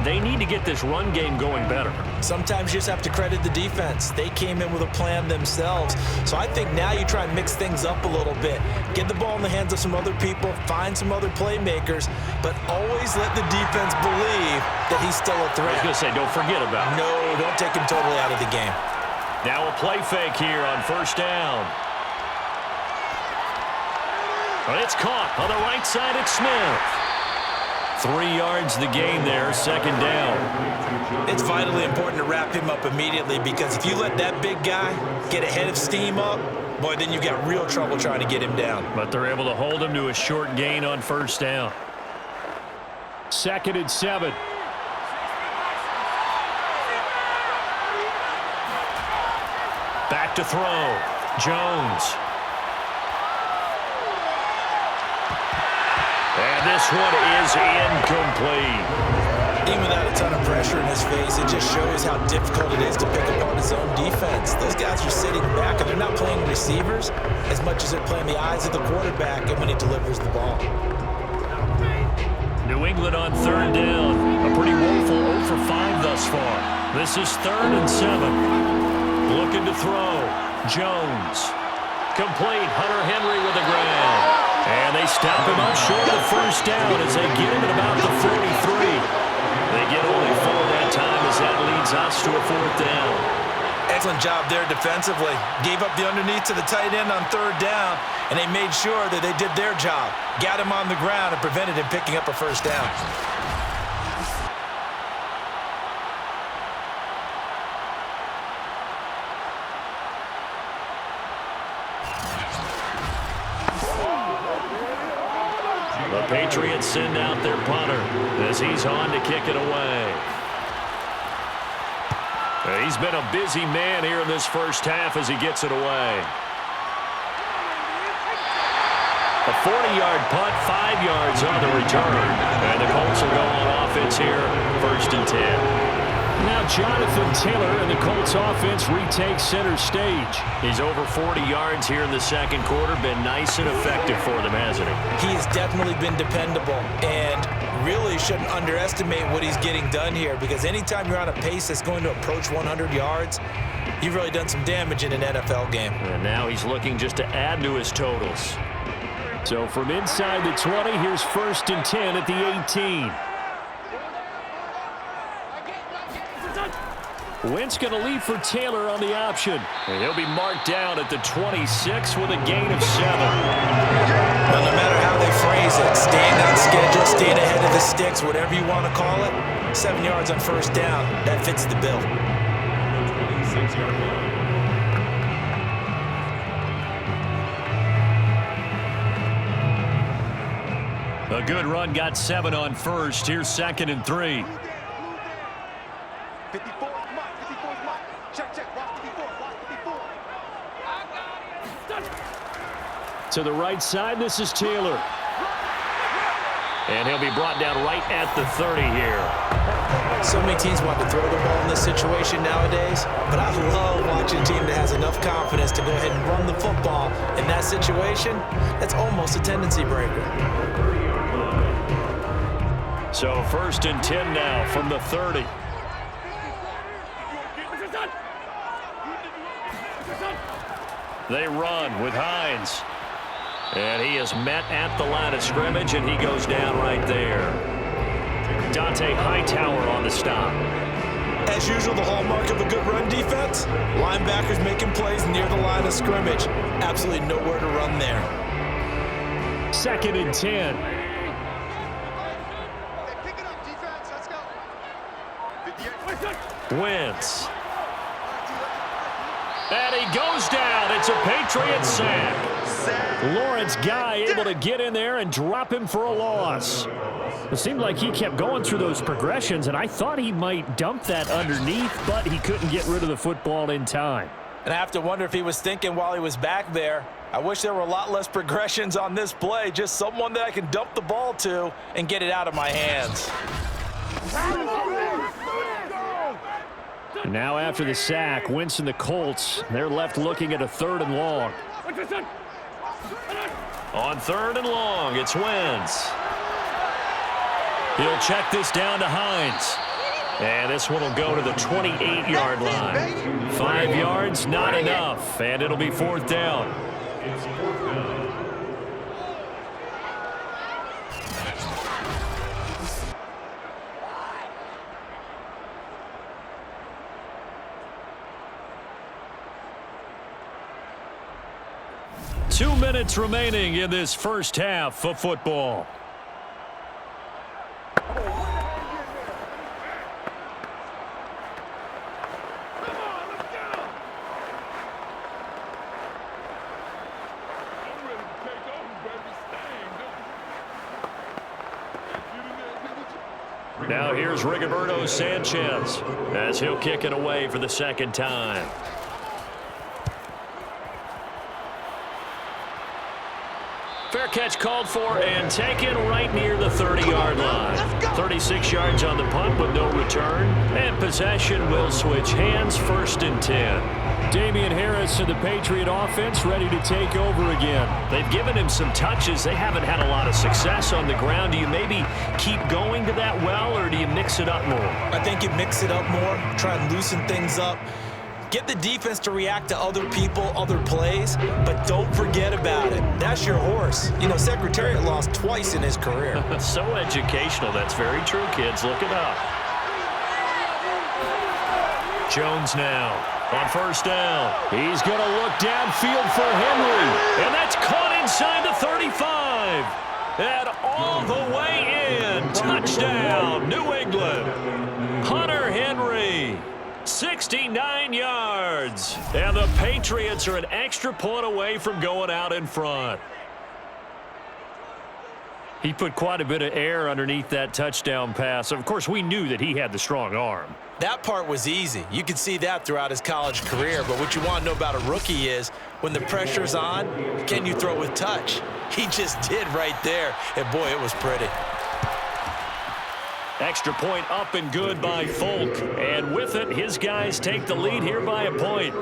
they need to get this run game going better. Sometimes you just have to credit the defense. They came in with a plan themselves. So I think now you try and mix things up a little bit. Get the ball in the hands of some other people, find some other playmakers, but always let the defense believe that he's still a threat. I was going to say, don't forget about it. No, don't take him totally out of the game. Now a play fake here on 1st down. But it's caught on the right side. It's Smith. 3 yards the gain there, 2nd down. It's vitally important to wrap him up immediately because if you let that big guy get a head of steam up, boy, then you've got real trouble trying to get him down. But they're able to hold him to a short gain on 1st down. 2nd and 7. Back to throw. Jones. And this one is incomplete. Even without a ton of pressure in his face, it just shows how difficult it is to pick apart his own defense. Those guys are sitting back, and they're not playing receivers as much as they're playing the eyes of the quarterback and when he delivers the ball. New England on 3rd down. A pretty woeful 0 for 5 thus far. This is 3rd and 7. Looking to throw. Jones. Complete. Hunter Henry with the grab. And they stop him up short of the 1st down as they get him at about the 43. They get only 4 that time as that leads us to a 4th down. Excellent job there defensively. Gave up the underneath to the tight end on 3rd down, and they made sure that they did their job. Got him on the ground and prevented him picking up a 1st down. The Patriots send out their punter as he's on to kick it away. He's been a busy man here in this 1st half as he gets it away. A 40-yard punt, 5 yards on the return. And the Colts will go on offense here, 1st and 10. Now Jonathan Taylor and the Colts offense retakes center stage. He's over 40 yards here in the 2nd quarter. Been nice and effective for them, hasn't he? He has definitely been dependable and really shouldn't underestimate what he's getting done here because anytime you're on a pace that's going to approach 100 yards, you've really done some damage in an NFL game. And now he's looking just to add to his totals. So from inside the 20, here's 1st and 10 at the 18. Wentz going to lead for Taylor on the option. And he'll be marked down at the 26 with a gain of 7. Well, no matter how they phrase it, staying on schedule, staying ahead of the sticks, whatever you want to call it, 7 yards on 1st down, that fits the bill. A good run got 7 on first. Here's 2nd and 3. 54 is Mike. 54 is Mike. Check, check. Watch 54. Watch 54. To the right side, this is Taylor. And he'll be brought down right at the 30 here. So many teams want to throw the ball in this situation nowadays, but I love watching a team that has enough confidence to go ahead and run the football in that situation. That's almost a tendency breaker. So 1st and 10 now from the 30. They run with Hines. And he is met at the line of scrimmage, and he goes down right there. Dante Hightower on the stop. As usual, the hallmark of a good run defense, linebackers making plays near the line of scrimmage. Absolutely nowhere to run there. 2nd and 10. Pick it up, defense. Let's go. Wentz. And he goes down. It's a Patriots sack. Lawrence Guy able to get in there and drop him for a loss. It seemed like he kept going through those progressions, and I thought he might dump that underneath, but he couldn't get rid of the football in time. And I have to wonder if he was thinking while he was back there, I wish there were a lot less progressions on this play, just someone that I can dump the ball to and get it out of my hands. Now after the sack, Wentz and the Colts, they're left looking at a 3rd and long. On 3rd and long, it's Wentz. He'll check this down to Hines. And this one will go to the 28-yard line. 5 yards, not enough, and it'll be 4th down. Two minutes remaining in this first half of football. Now here's Rigoberto Sanchez as he'll kick it away for the 2nd time. Fair catch called for and taken right near the 30-yard line. 36 yards on the punt with no return. And possession will switch hands, 1st and 10. Damian Harris and the Patriot offense ready to take over again. They've given him some touches. They haven't had a lot of success on the ground. Do you maybe keep going to that well, or do you mix it up more? I think you mix it up more, try and loosen things up. Get the defense to react to other people, other plays, but don't forget about it. That's your horse. You know, Secretariat lost twice in his career. So educational. That's very true, kids. Look it up. Jones now on 1st down. He's going to look downfield for Henry, and that's caught inside the 35. And all the way in. Touchdown, New England. Hunter Henry. 69 yards. And the Patriots are an extra point away from going out in front. He put quite a bit of air underneath that touchdown pass. Of course, we knew that he had the strong arm. That part was easy. You could see that throughout his college career. But what you want to know about a rookie is when the pressure's on, can you throw with touch? He just did right there. And, boy, it was pretty. Extra point up and good by Folk. And with it, his guys take the lead here by a point.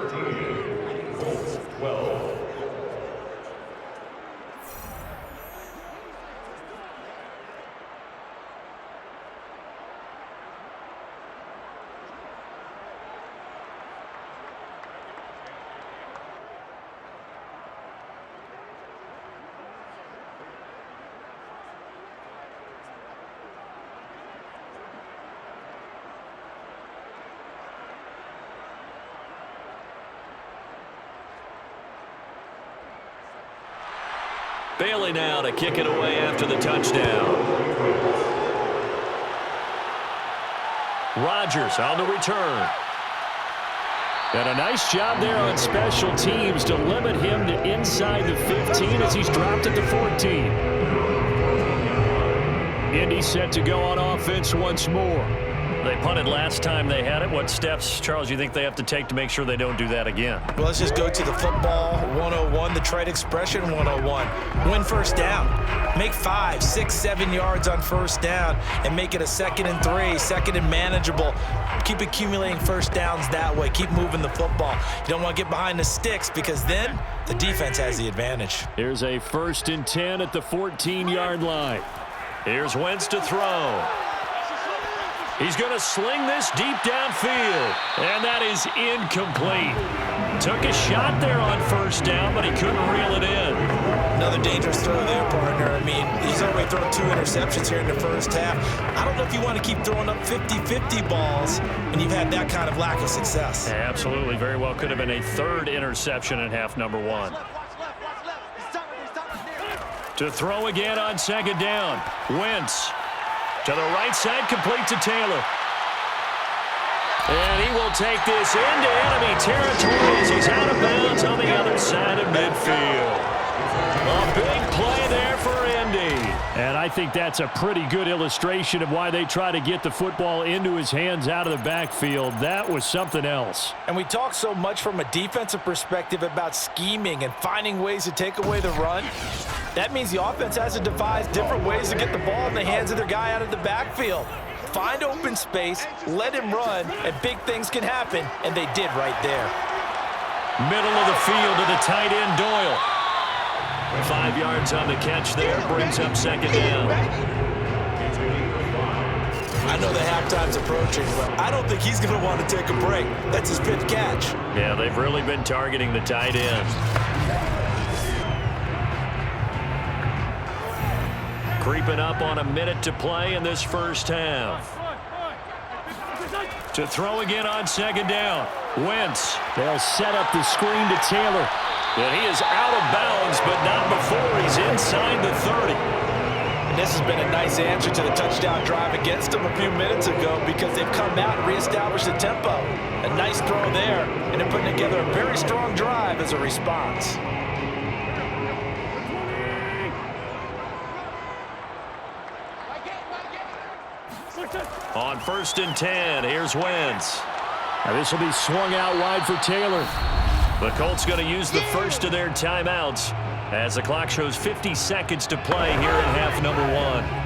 Bailey now to kick it away after the touchdown. Rodgers on the return. And a nice job there on special teams to limit him to inside the 15 as he's dropped at the 14. Indy set to go on offense once more. They punted last time they had it. What steps, Charles, you think they have to take to make sure they don't do that again? Well, let's just go to the football 101, the trade expression 101. Win first down. Make 5, 6, 7 yards on first down and make it a 2nd and 3, 2nd and manageable. Keep accumulating first downs that way. Keep moving the football. You don't want to get behind the sticks because then the defense has the advantage. Here's a 1st and 10 at the 14-yard line. Here's Wentz to throw. He's going to sling this deep downfield, and that is incomplete. Took a shot there on first down, but he couldn't reel it in. Another dangerous throw there, partner. I mean, he's already thrown 2 interceptions here in the first half. I don't know if you want to keep throwing up 50-50 balls, and you've had that kind of lack of success. Yeah, absolutely. Very well could have been a 3rd interception in half number 1. To throw again on 2nd down. Wentz. To the right side, complete to Taylor. And he will take this into enemy territory as he's out of bounds on the other side of midfield. A big play there for Indy. And I think that's a pretty good illustration of why they try to get the football into his hands out of the backfield. That was something else. And we talk so much from a defensive perspective about scheming and finding ways to take away the run. That means the offense has to devise different ways to get the ball in the hands of their guy out of the backfield. Find open space, let him run, and big things can happen, and they did right there. Middle of the field to the tight end, Doyle. 5 yards on the catch there, brings up 2nd down. I know the halftime's approaching, but I don't think he's going to want to take a break. That's his pitch catch. Yeah, they've really been targeting the tight end. Creeping up on a minute to play in this first half. To throw again on 2nd down. Wentz. They'll set up the screen to Taylor. And he is out of bounds, but not before he's inside the 30. And this has been a nice answer to the touchdown drive against them a few minutes ago because they've come out and reestablished the tempo. A nice throw there, and they're putting together a very strong drive as a response. On 1st and 10, here's Wentz. Now this will be swung out wide for Taylor. The Colts going to use the first of their timeouts as the clock shows 50 seconds to play here in half number 1.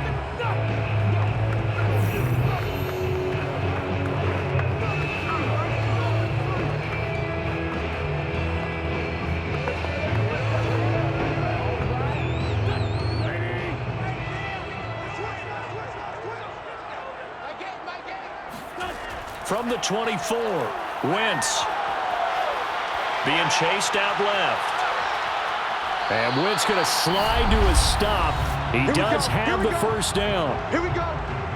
From the 24, Wentz being chased out left. And Wentz going to slide to a stop. He does have the first down. Here we go.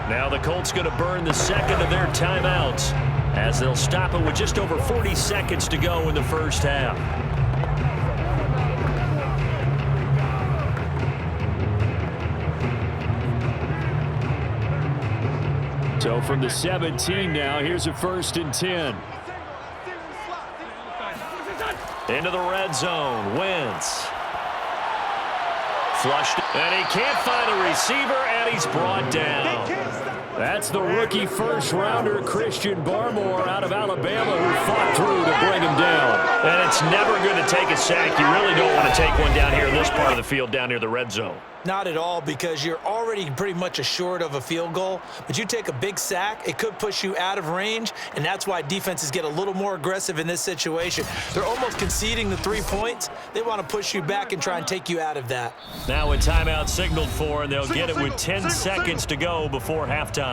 Now the Colts going to burn the 2nd of their timeouts as they'll stop it with just over 40 seconds to go in the first half. So from the 17 now, here's a 1st and 10. Into the red zone, Wentz. Flushed, and he can't find a receiver, and he's brought down. That's the rookie first-rounder Christian Barmore out of Alabama who fought through to bring him down. And it's never going to take a sack. You really don't want to take one down here in this part of the field, down near the red zone. Not at all, because you're already pretty much assured of a field goal. But you take a big sack, it could push you out of range, and that's why defenses get a little more aggressive in this situation. They're almost conceding the 3 points. They want to push you back and try and take you out of that. Now a timeout signaled for, and they'll get it with 10 seconds to go before halftime.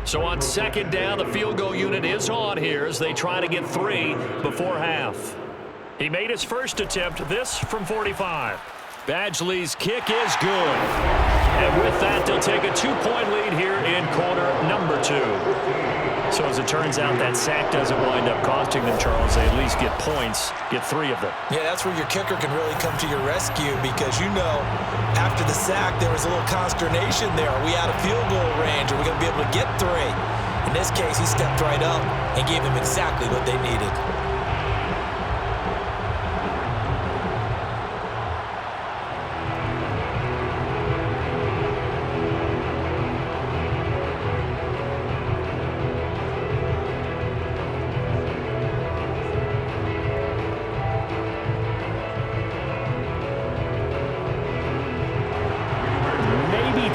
So on 2nd down, the field goal unit is on here as they try to get 3 before half. He made his first attempt, this from 45. Badgley's kick is good. And with that, they'll take a 2-point lead here in quarter number 2. So as it turns out, that sack doesn't wind up costing them, Charles. They at least get points, get 3 of them. Yeah, that's where your kicker can really come to your rescue because, after the sack, there was a little consternation there. Are we out of field goal range? Are we going to be able to get 3? In this case, he stepped right up and gave them exactly what they needed.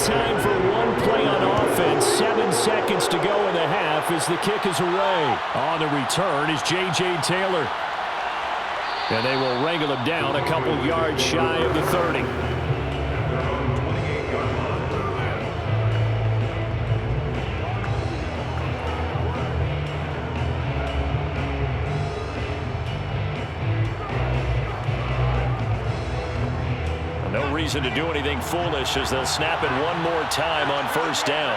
Time for one play on offense. 7 seconds to go in the half as the kick is away. On the return is J.J. Taylor. And they will wrangle him down a couple yards shy of the 30. No reason to do anything foolish as they'll snap it one more time on first down.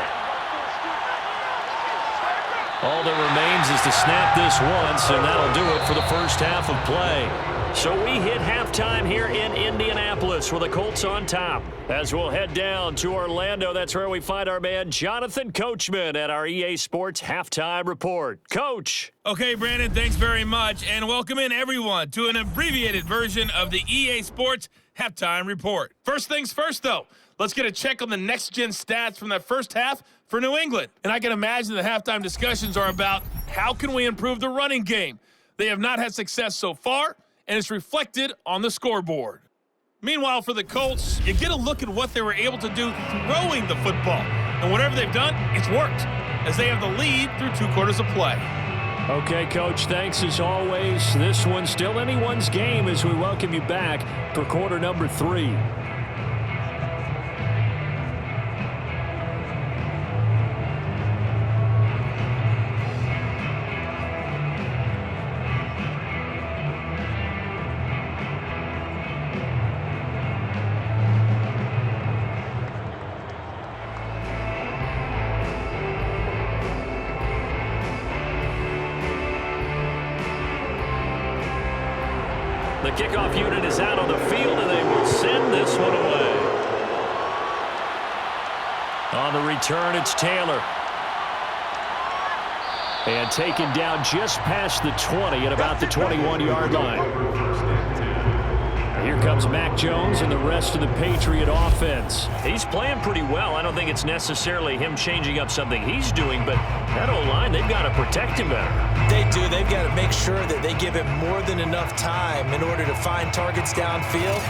All that remains is to snap this once, and that'll do it for the first half of play. So we hit halftime here in Indianapolis with the Colts on top. As we'll head down to Orlando, that's where we find our man Jonathan Coachman at our EA Sports Halftime Report. Coach. Okay, Brandon, thanks very much, and welcome in everyone to an abbreviated version of the EA Sports Halftime Report. First things first, though, let's get a check on the next-gen stats from that first half for New England. And I can imagine the halftime discussions are about how can we improve the running game. They have not had success so far, and it's reflected on the scoreboard. Meanwhile, for the Colts, you get a look at what they were able to do throwing the football. And whatever they've done, it's worked, as they have the lead through 2 quarters of play. Okay, Coach, thanks as always. This one's still anyone's game as we welcome you back for quarter number 3. The kickoff unit is out on the field, and they will send this one away. On the return, it's Taylor. And taken down just past the 20 at about the 21-yard line. Here comes Mac Jones and the rest of the Patriot offense. He's playing pretty well. I don't think it's necessarily him changing up something he's doing, but that O-line, they've got to protect him better. They do. They've got to make sure that they give him more than enough time in order to find targets downfield.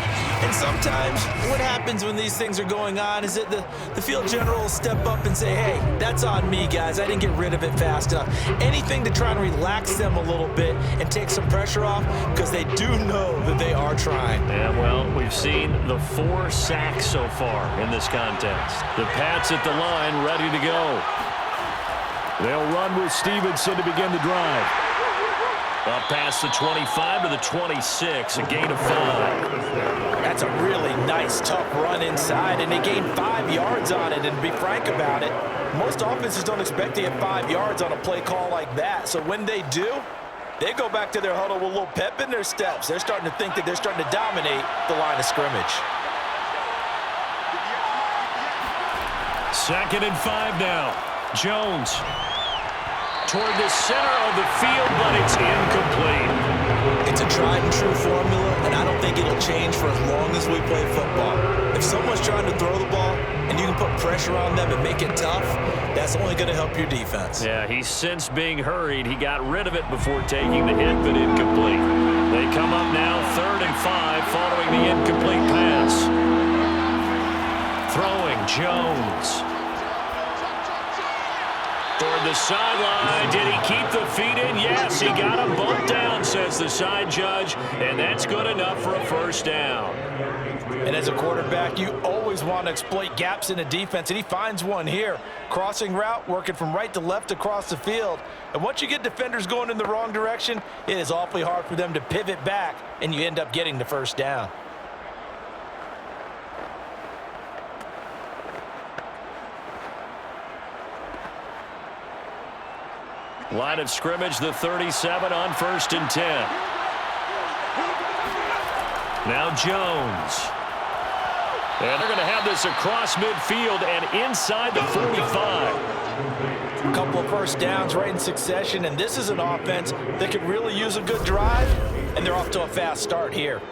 And sometimes what happens when these things are going on is that the field general will step up and say, hey, that's on me, guys. I didn't get rid of it fast enough. Anything to try and relax them a little bit and take some pressure off because they do know that they are trying. Yeah, well, we've seen the 4 sacks so far in this contest. The Pats at the line ready to go. They'll run with Stevenson to begin the drive. Up past the 25 to the 26, a gain of 5. That's a really nice, tough run inside, and they gained 5 yards on it. And to be frank about it, most offenses don't expect to get 5 yards on a play call like that. So when they do, they go back to their huddle with a little pep in their steps. They're starting to think that they're starting to dominate the line of scrimmage. 2nd and 5 now. Jones toward the center of the field, but it's incomplete. It's a tried and true formula, and I don't think it'll change for as long as we play football. If someone's trying to throw the ball and you can put pressure on them and make it tough, that's only going to help your defense. Yeah, he's since being hurried. He got rid of it before taking the hit, but incomplete. They come up now 3rd and 5 following the incomplete pass. Throwing Jones. Toward the sideline. Did he keep the feet in? Yes, he got a bump down, says the side judge, and that's good enough for a first down. And as a quarterback, you always want to exploit gaps in the defense, and he finds one here. Crossing route, working from right to left across the field. And once you get defenders going in the wrong direction, it is awfully hard for them to pivot back, and you end up getting the first down. Line of scrimmage, the 37 on 1st and 10. Now Jones. And they're going to have this across midfield and inside the 45. A couple of first downs right in succession, and this is an offense that could really use a good drive, and they're off to a fast start here.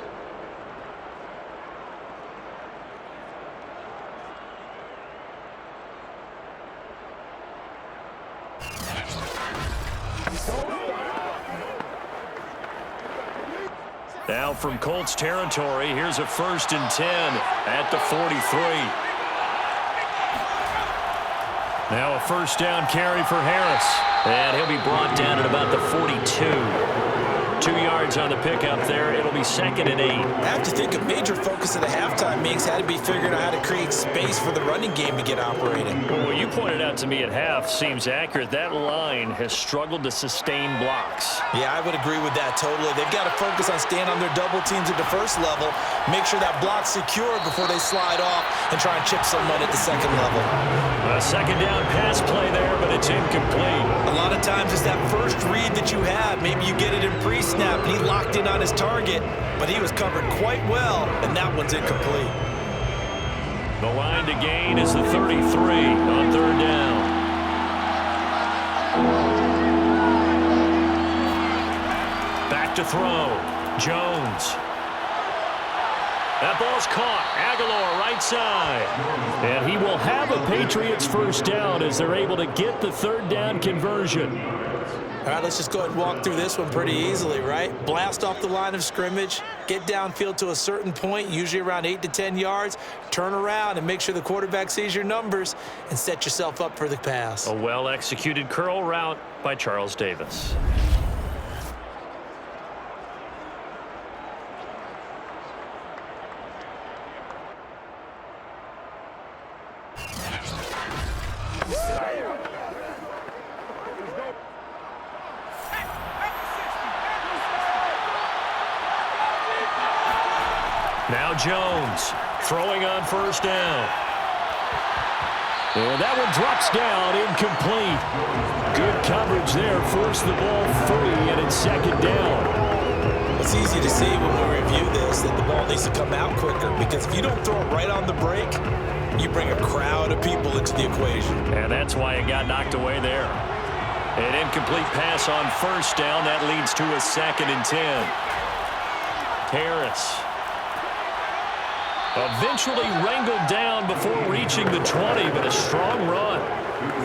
Now from Colts territory, here's a 1st and 10 at the 43. Now a first down carry for Harris. And he'll be brought down at about the 42. 2 yards on the pickup there. It'll be 2nd and 8. I have to think a major focus of the halftime meetings had to be figuring out how to create space for the running game to get operating. Well, what you pointed out to me at half seems accurate. That line has struggled to sustain blocks. Yeah, I would agree with that totally. They've got to focus on staying on their double teams at the first level, make sure that block's secure before they slide off and try and chip someone at the second level. A second down pass play there, but it's incomplete. A lot of times it's that first read that you have. Maybe you get it in pre-snap and he locked in on his target, but he was covered quite well, and that one's incomplete. The line to gain is the 33 on 3rd down. Back to throw. Jones. That ball's caught. Aguilar right side. And he will have a Patriots first down as they're able to get the 3rd down conversion. All right, let's just go ahead and walk through this one pretty easily, right? Blast off the line of scrimmage, get downfield to a certain point, usually around 8 to 10 yards, turn around and make sure the quarterback sees your numbers and set yourself up for the pass. A well-executed curl route by Charles Davis. Now Jones throwing on 1st down. And that one drops down, incomplete. Good coverage there, forced the ball free, and it's 2nd down. It's easy to see when we review this that the ball needs to come out quicker, because if you don't throw it right on the break, you bring a crowd of people into the equation. And that's why it got knocked away there. An incomplete pass on 1st down. That leads to a 2nd and 10. Harris eventually wrangled down before reaching the 20, but a strong run.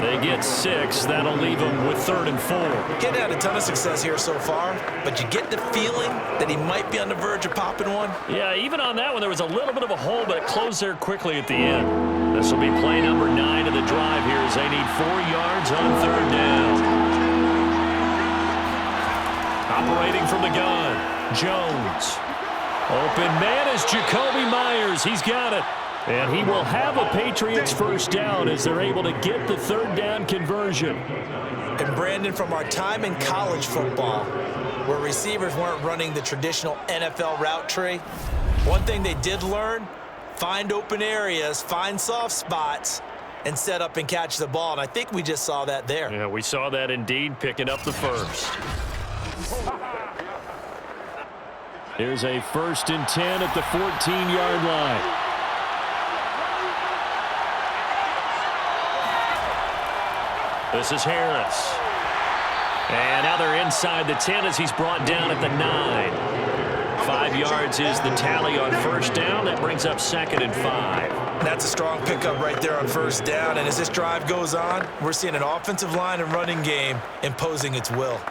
They get 6. That'll leave them with 3rd and 4. Getting had a ton of success here so far, but you get the feeling that he might be on the verge of popping one. Yeah, even on that one, there was a little bit of a hole, but it closed there quickly at the end. This will be play number 9 of the drive here as they need 4 yards on 3rd down. Operating from the gun, Jones. Open man is Jacoby Myers. He's got it. And he will have a Patriots first down as they're able to get the 3rd down conversion. And Brandon, from our time in college football, where receivers weren't running the traditional NFL route tree, one thing they did learn, find open areas, find soft spots, and set up and catch the ball. And I think we just saw that there. Yeah, we saw that indeed, picking up the first. Here's a 1st and 10 at the 14-yard line. This is Harris. And now they're inside the 10 as he's brought down at the 9. 5 yards is the tally on 1st down. That brings up 2nd and 5. That's a strong pickup right there on 1st down. And as this drive goes on, we're seeing an offensive line and running game imposing its will.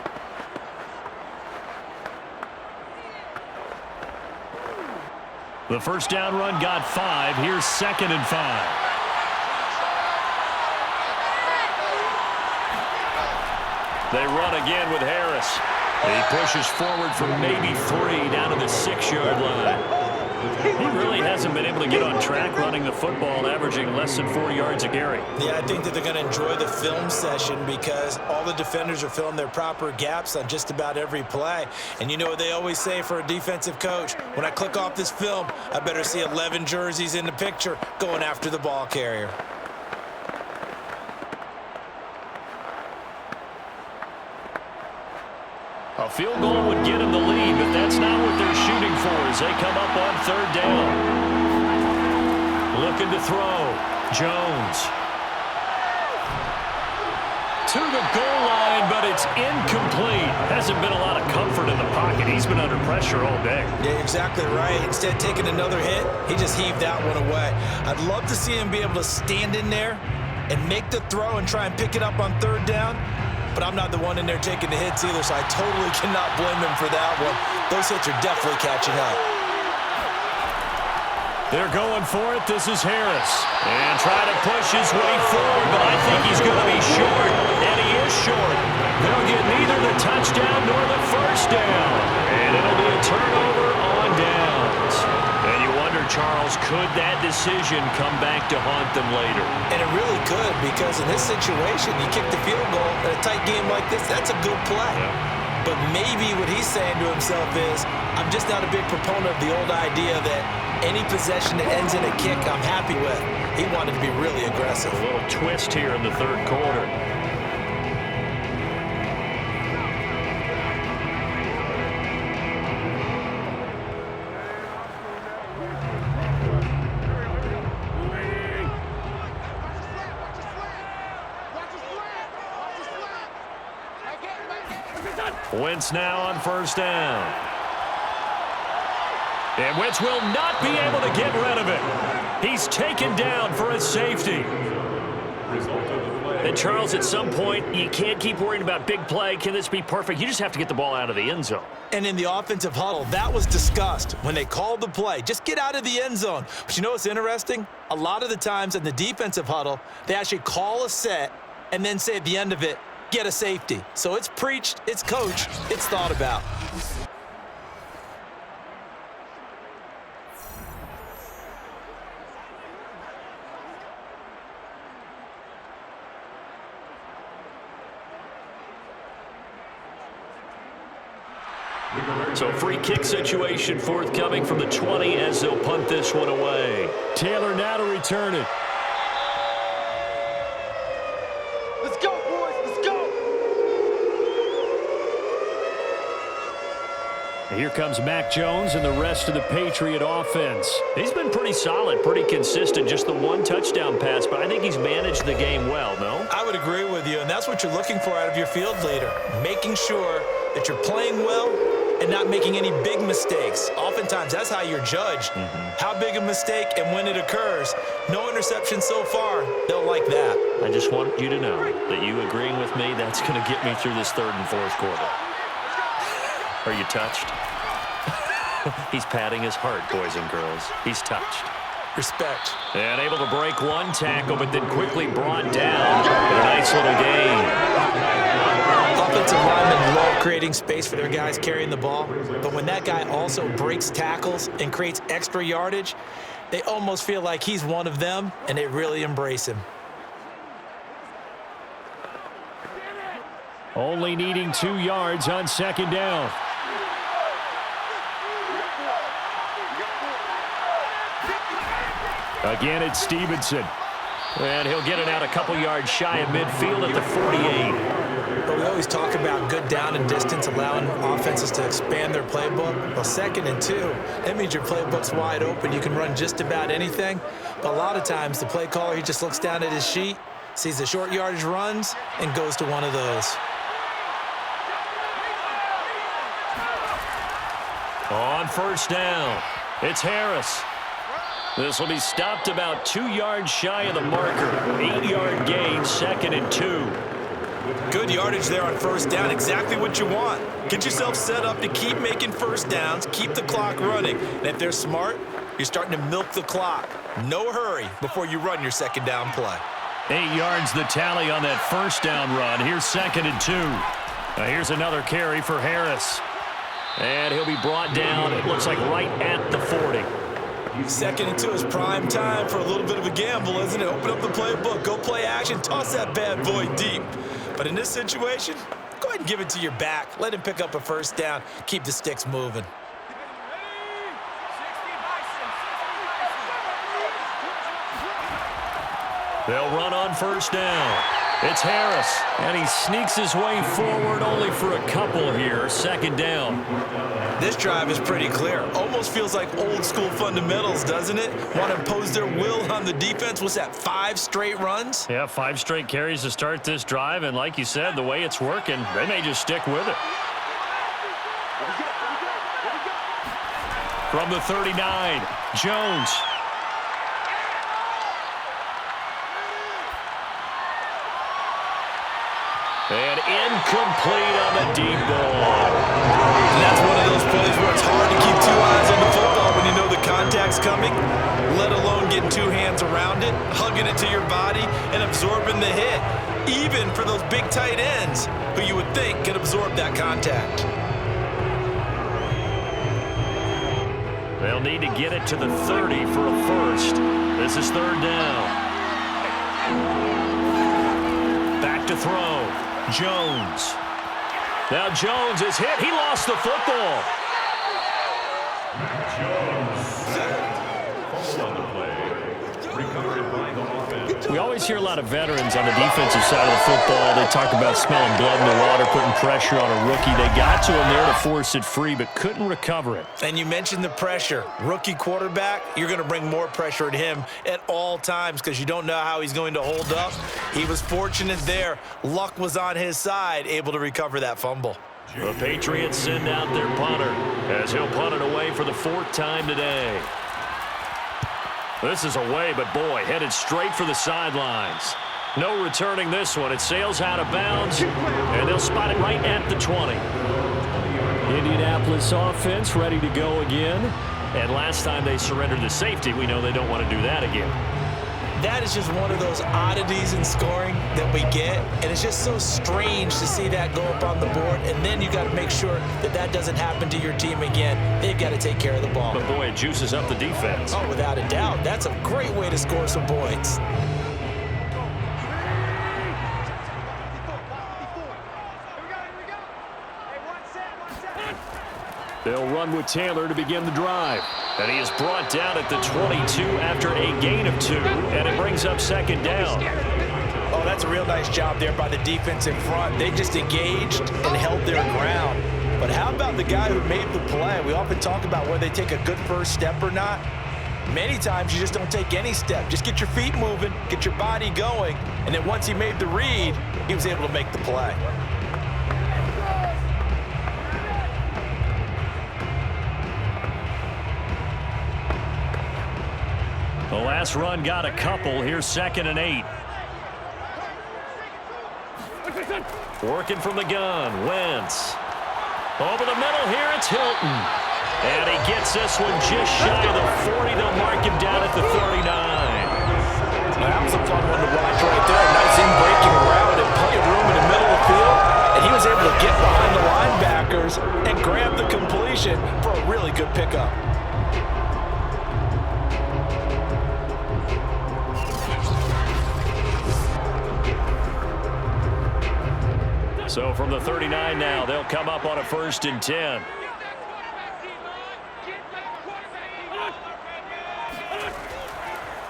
The first down run got 5. Here's 2nd and 5. They run again with Harris. He pushes forward from maybe 3 down to the 6-yard line. He really hasn't been able to get on track running the football, averaging less than 4 yards a carry. Yeah, I think that they're going to enjoy the film session because all the defenders are filling their proper gaps on just about every play. And you know what they always say for a defensive coach? When I click off this film, I better see 11 jerseys in the picture going after the ball carrier. A field goal would get him the lead, but that's not what they're shooting for as they come up on third down. Looking to throw. Jones. To the goal line, but it's incomplete. Hasn't been a lot of comfort in the pocket. He's been under pressure all day. Yeah, you're exactly right. Instead of taking another hit, he just heaved that one away. I'd love to see him be able to stand in there and make the throw and try and pick it up on third down. But I'm not the one in there taking the hits either, so I totally cannot blame him for that one. Those hits are definitely catching up. They're going for it. This is Harris. And trying to push his way forward, but I think he's going to be short. And he is short. They'll get neither the touchdown nor the first down. And it'll be a turnover on downs. And you wonder, Charles, could that decision come back to haunt them later? And it really could, because in this situation, you kick the field goal in a tight game like this, that's a good play. Yeah. But maybe what he's saying to himself is, I'm just not a big proponent of the old idea that any possession that ends in a kick I'm happy with. He wanted to be really aggressive. A little twist here in the third quarter. Wentz now on first down. And Wentz will not be able to get rid of it. He's taken down for a safety. And Charles, at some point, you can't keep worrying about big play. Can this be perfect? You just have to get the ball out of the end zone. And in the offensive huddle, that was discussed when they called the play. Just get out of the end zone. But you know what's interesting? A lot of the times in the defensive huddle, they actually call a set and then say at the end of it, get a safety. So it's preached, it's coached, it's thought about. So free kick situation forthcoming from the 20 as they'll punt this one away. Taylor now to return it. Let's go, boys. Let's go. And here comes Mac Jones and the rest of the Patriot offense. He's been pretty solid, pretty consistent. Just the one touchdown pass, but I think he's managed the game well, no? I would agree with you, and that's what you're looking for out of your field leader. Making sure that you're playing well and not making any big mistakes. Oftentimes, that's how you're judged. How big a mistake and when it occurs. No interception so far. They'll like that. I just want you to know that you agreeing with me, that's going to get me through this third and fourth quarter. Are you touched? He's patting his heart, boys and girls. He's touched. Respect. And able to break one tackle, but then quickly brought down. A nice little gain. Offensive linemen love creating space for their guys carrying the ball, but when that guy also breaks tackles and creates extra yardage, they almost feel like he's one of them, and they really embrace him. Only needing 2 yards on second down. Again, it's Stevenson. And he'll get it out a couple yards shy of midfield at the 48. But we always talk about good down and distance, allowing offenses to expand their playbook. Well, 2nd and 2, that means your playbook's wide open. You can run just about anything. But a lot of times, the play caller, he just looks down at his sheet, sees the short yardage runs, and goes to one of those. On first down, it's Harris. This will be stopped about 2 yards shy of the marker. 8-yard gain, 2nd and 2. Good yardage there on first down, exactly what you want. Get yourself set up to keep making first downs, keep the clock running. And if they're smart, you're starting to milk the clock. No hurry before you run your second down play. 8 yards the tally on that first down run. Here's 2nd and 2. Now here's another carry for Harris. And he'll be brought down, it looks like right at the 40. 2nd and 2 is prime time for a little bit of a gamble, isn't it? Open up the playbook, go play action, toss that bad boy deep. But in this situation, go ahead and give it to your back. Let him pick up a first down. Keep the sticks moving. They'll run on first down. It's Harris, and he sneaks his way forward only for a couple here. Second down. This drive is pretty clear. Almost feels like old school fundamentals, doesn't it? Want to impose their will on the defense. What's that, 5 straight runs? Yeah, 5 straight carries to start this drive, and like you said, the way it's working, they may just stick with it. From the 39, Jones. And incomplete on the deep ball. And that's one of those plays where it's hard to keep 2 eyes on the football when you know the contact's coming, let alone getting 2 hands around it, hugging it to your body, and absorbing the hit, even for those big tight ends who you would think could absorb that contact. They'll need to get it to the 30 for a first. This is 3rd down. Back to throw. Jones. Now Jones is hit. He lost the football. We always hear a lot of veterans on the defensive side of the football. They talk about smelling blood in the water, putting pressure on a rookie. They got to him there to force it free, but couldn't recover it. And you mentioned the pressure. Rookie quarterback, you're going to bring more pressure at him at all times because you don't know how he's going to hold up. He was fortunate there. Luck was on his side, able to recover that fumble. The Patriots send out their punter as he'll punt it away for the 4th time today. This is away, but boy, headed straight for the sidelines. No returning this one. It sails out of bounds, and they'll spot it right at the 20. Indianapolis offense ready to go again. And last time they surrendered the safety, we know they don't want to do that again. That is just one of those oddities in scoring that we get, and it's just so strange to see that go up on the board, and then you got to make sure that that doesn't happen to your team again. They've got to take care of the ball. But boy, it juices up the defense. Oh, without a doubt. That's a great way to score some points. They'll run with Taylor to begin the drive. And he is brought down at the 22 after a gain of 2, and it brings up 2nd down. Oh, that's a real nice job there by the defense in front. They just engaged and held their ground. But how about the guy who made the play? We often talk about whether they take a good first step or not. Many times you just don't take any step. Just get your feet moving, get your body going, and then once he made the read, he was able to make the play. The last run got a couple. Here's 2nd and 8. Working from the gun. Wentz. Over the middle here, it's Hilton. And he gets this one just shy of the 40. They'll mark him down at the 39. That was a fun one to watch right there. Nice in-breaking route and plenty of room in the middle of the field. And he was able to get behind the linebackers and grab the completion for a really good pickup. So from the 39 now, they'll come up on a 1st and 10.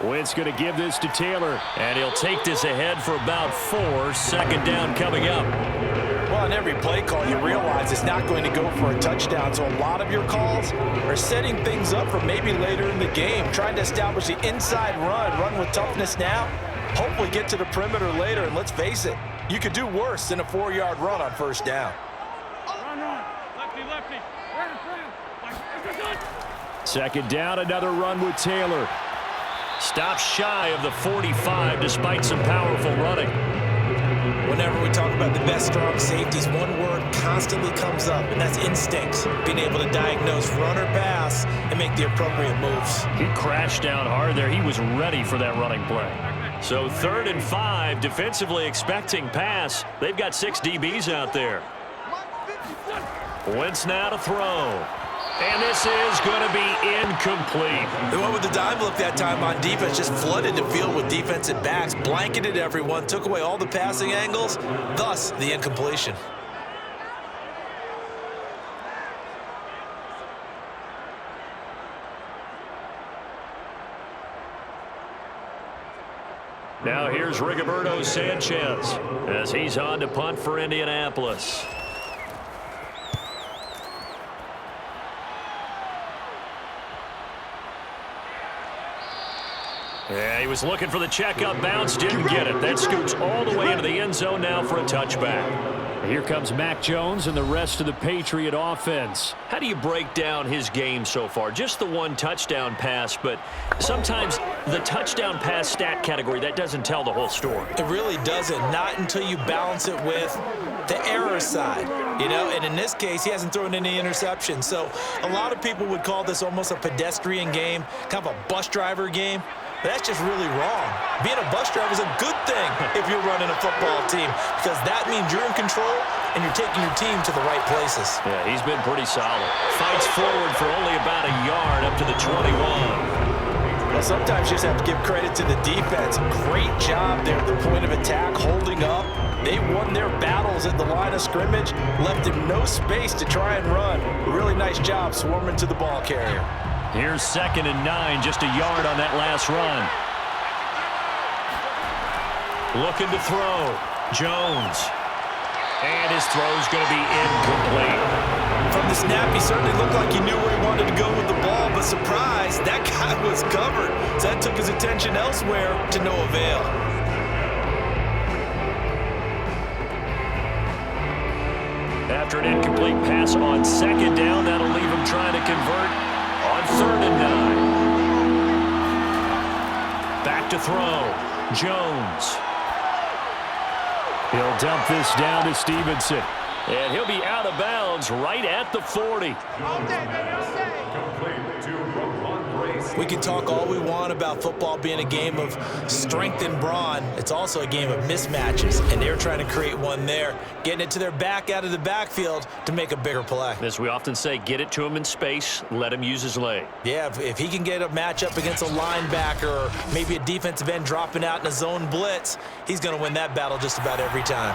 Wentz going to give this to Taylor, and he'll take this ahead for about 4. 2nd down coming up. Well, on every play call, you realize it's not going to go for a touchdown, so a lot of your calls are setting things up for maybe later in the game, trying to establish the inside run with toughness now, hopefully get to the perimeter later, and let's face it, you could do worse than a 4-yard run on 1st down. Lefty. 2nd down, another run with Taylor. Stops shy of the 45 despite some powerful running. Whenever we talk about the best strong safeties, one word constantly comes up, and that's instincts. Being able to diagnose run or pass and make the appropriate moves. He crashed down hard there. He was ready for that running play. So 3rd and 5, defensively expecting pass. They've got 6 DBs out there. Wentz now to throw. And this is going to be incomplete. They went with the dime look that time on defense, just flooded the field with defensive backs, blanketed everyone, took away all the passing angles, thus the incompletion. Now here's Rigoberto Sanchez as he's on to punt for Indianapolis. Yeah, he was looking for the checkup bounce, didn't get it. That scoots all the way into the end zone now for a touchback. Here comes Mac Jones and the rest of the Patriot offense. How do you break down his game so far? Just the one touchdown pass, but sometimes the touchdown pass stat category, that doesn't tell the whole story. It really doesn't, not until you balance it with the error side, you know, and in this case, he hasn't thrown any interceptions. So a lot of people would call this almost a pedestrian game, kind of a bus driver game. But that's just really wrong. Being a bus driver is a good thing if you're running a football team, because that means you're in control and you're taking your team to the right places. Yeah, he's been pretty solid. Fights forward for only about a yard up to the 21. Well, sometimes you just have to give credit to the defense. Great job there at the point of attack, holding up. They won their battles at the line of scrimmage, left him no space to try and run. Really nice job swarming to the ball carrier. Here's 2nd and 9, just a yard on that last run. Looking to throw. Jones. And his throw's going to be incomplete. From the snap, he certainly looked like he knew where he wanted to go with the ball, but surprise, that guy was covered. So that took his attention elsewhere to no avail. After an incomplete pass on 2nd down, that'll leave him trying to convert on 3rd and 9. Back to throw. Jones. He'll dump this down to Stevenson. And he'll be out of bounds right at the 40. We can talk all we want about football being a game of strength and brawn. It's also a game of mismatches, and they're trying to create one there, getting it to their back out of the backfield to make a bigger play. As we often say, get it to him in space, let him use his leg. Yeah, if he can get a matchup against a linebacker or maybe a defensive end dropping out in a zone blitz, he's going to win that battle just about every time.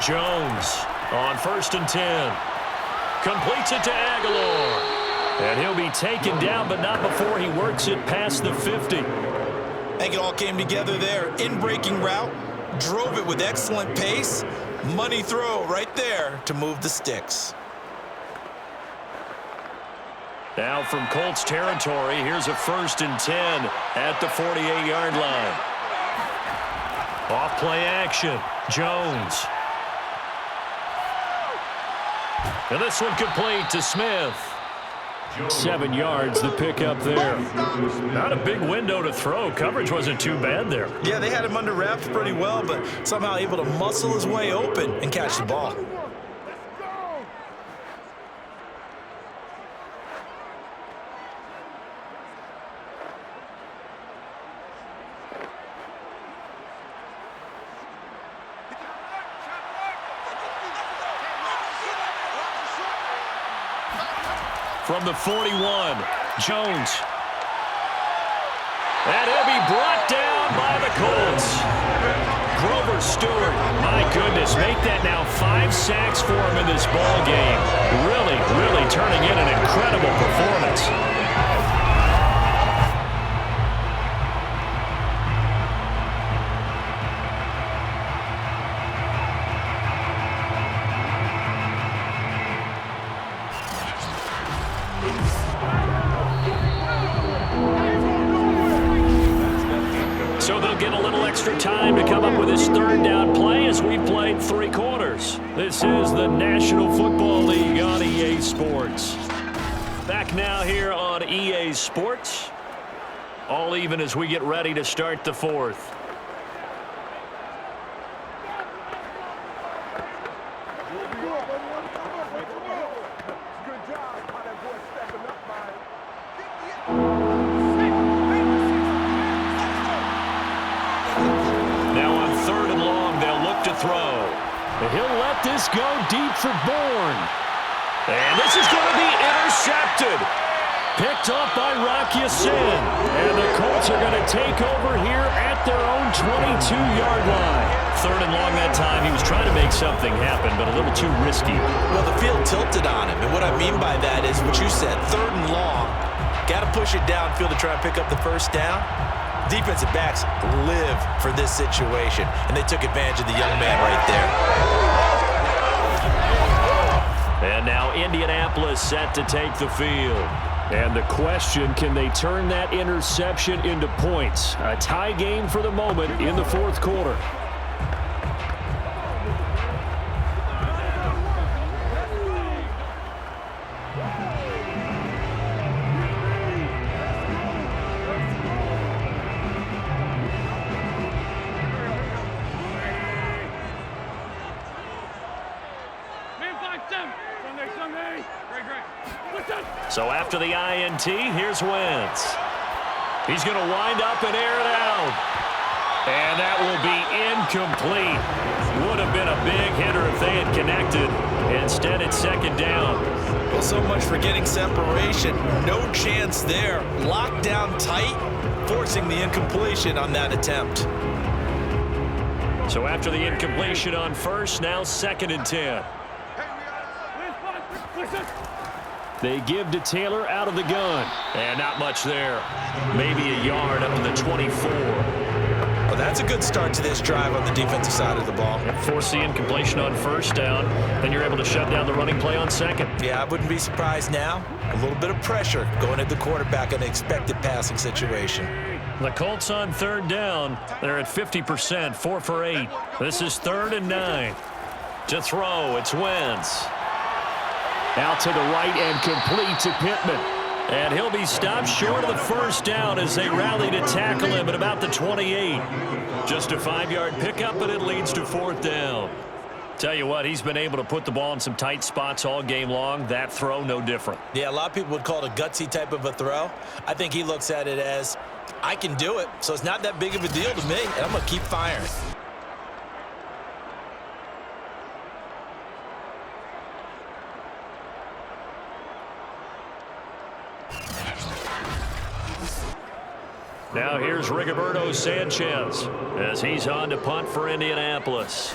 Jones on 1st and 10. Completes it to Aguilar. And he'll be taken down, but not before he works it past the 50. I think it all came together there. In-breaking route, drove it with excellent pace. Money throw right there to move the sticks. Now from Colts territory, here's a 1st and 10 at the 48-yard line. Off play action. Jones. And this one complete to Smith. 7 yards, the pickup there. Not a big window to throw. Coverage wasn't too bad there. Yeah, they had him under wraps pretty well, but somehow able to muscle his way open and catch the ball. From the 41, Jones. And he'll be brought down by the Colts. Grover Stewart, my goodness, make that now 5 sacks for him in this ball game. Really, really turning in an incredible performance. So they'll get a little extra time to come up with this 3rd down play as we played 3 quarters. This is the National Football League on EA Sports. Back now here on EA Sports. All even as we get ready to start the 4th. He'll let this go deep for Bourne. And this is going to be intercepted. Picked off by Rock Ya-Sin. And the Colts are going to take over here at their own 22-yard line. 3rd and long that time. He was trying to make something happen, but a little too risky. Well, the field tilted on him. And what I mean by that is what you said, 3rd and long. Got to push it downfield to try and pick up the first down. Defensive backs live for this situation, and they took advantage of the young man right there. And now Indianapolis set to take the field. And the question, can they turn that interception into points? A tie game for the moment in the fourth quarter. So after the INT, here's Wentz. He's going to wind up and air it out. And that will be incomplete. Would have been a big hitter if they had connected. Instead, it's second down. Well, so much for getting separation. No chance there. Locked down tight, forcing the incompletion on that attempt. So after the incompletion on first, now second and 10. They give to Taylor out of the gun. And not much there. Maybe a yard up to the 24. Well, that's a good start to this drive on the defensive side of the ball. Force the incompletion on first down. Then you're able to shut down the running play on second. Yeah, I wouldn't be surprised now. A little bit of pressure going at the quarterback in an expected passing situation. The Colts on third down. They're at 50%, 4 for 8. This is 3rd and 9. To throw, it's Wentz. Out to the right and complete to Pittman. And he'll be stopped short of the first down as they rally to tackle him at about the 28. Just a 5-yard pickup, and it leads to 4th down. Tell you what, he's been able to put the ball in some tight spots all game long. That throw, no different. Yeah, a lot of people would call it a gutsy type of a throw. I think he looks at it as, I can do it, so it's not that big of a deal to me, and I'm going to keep firing. Now here's Rigoberto Sanchez as he's on to punt for Indianapolis.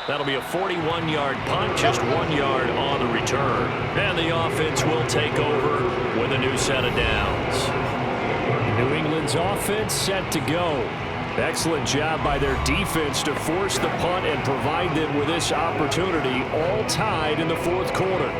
That'll be a 41-yard punt, just 1 yard on the return. And the offense will take over with a new set of downs. New England's offense set to go. Excellent job by their defense to force the punt and provide them with this opportunity, all tied in the fourth quarter.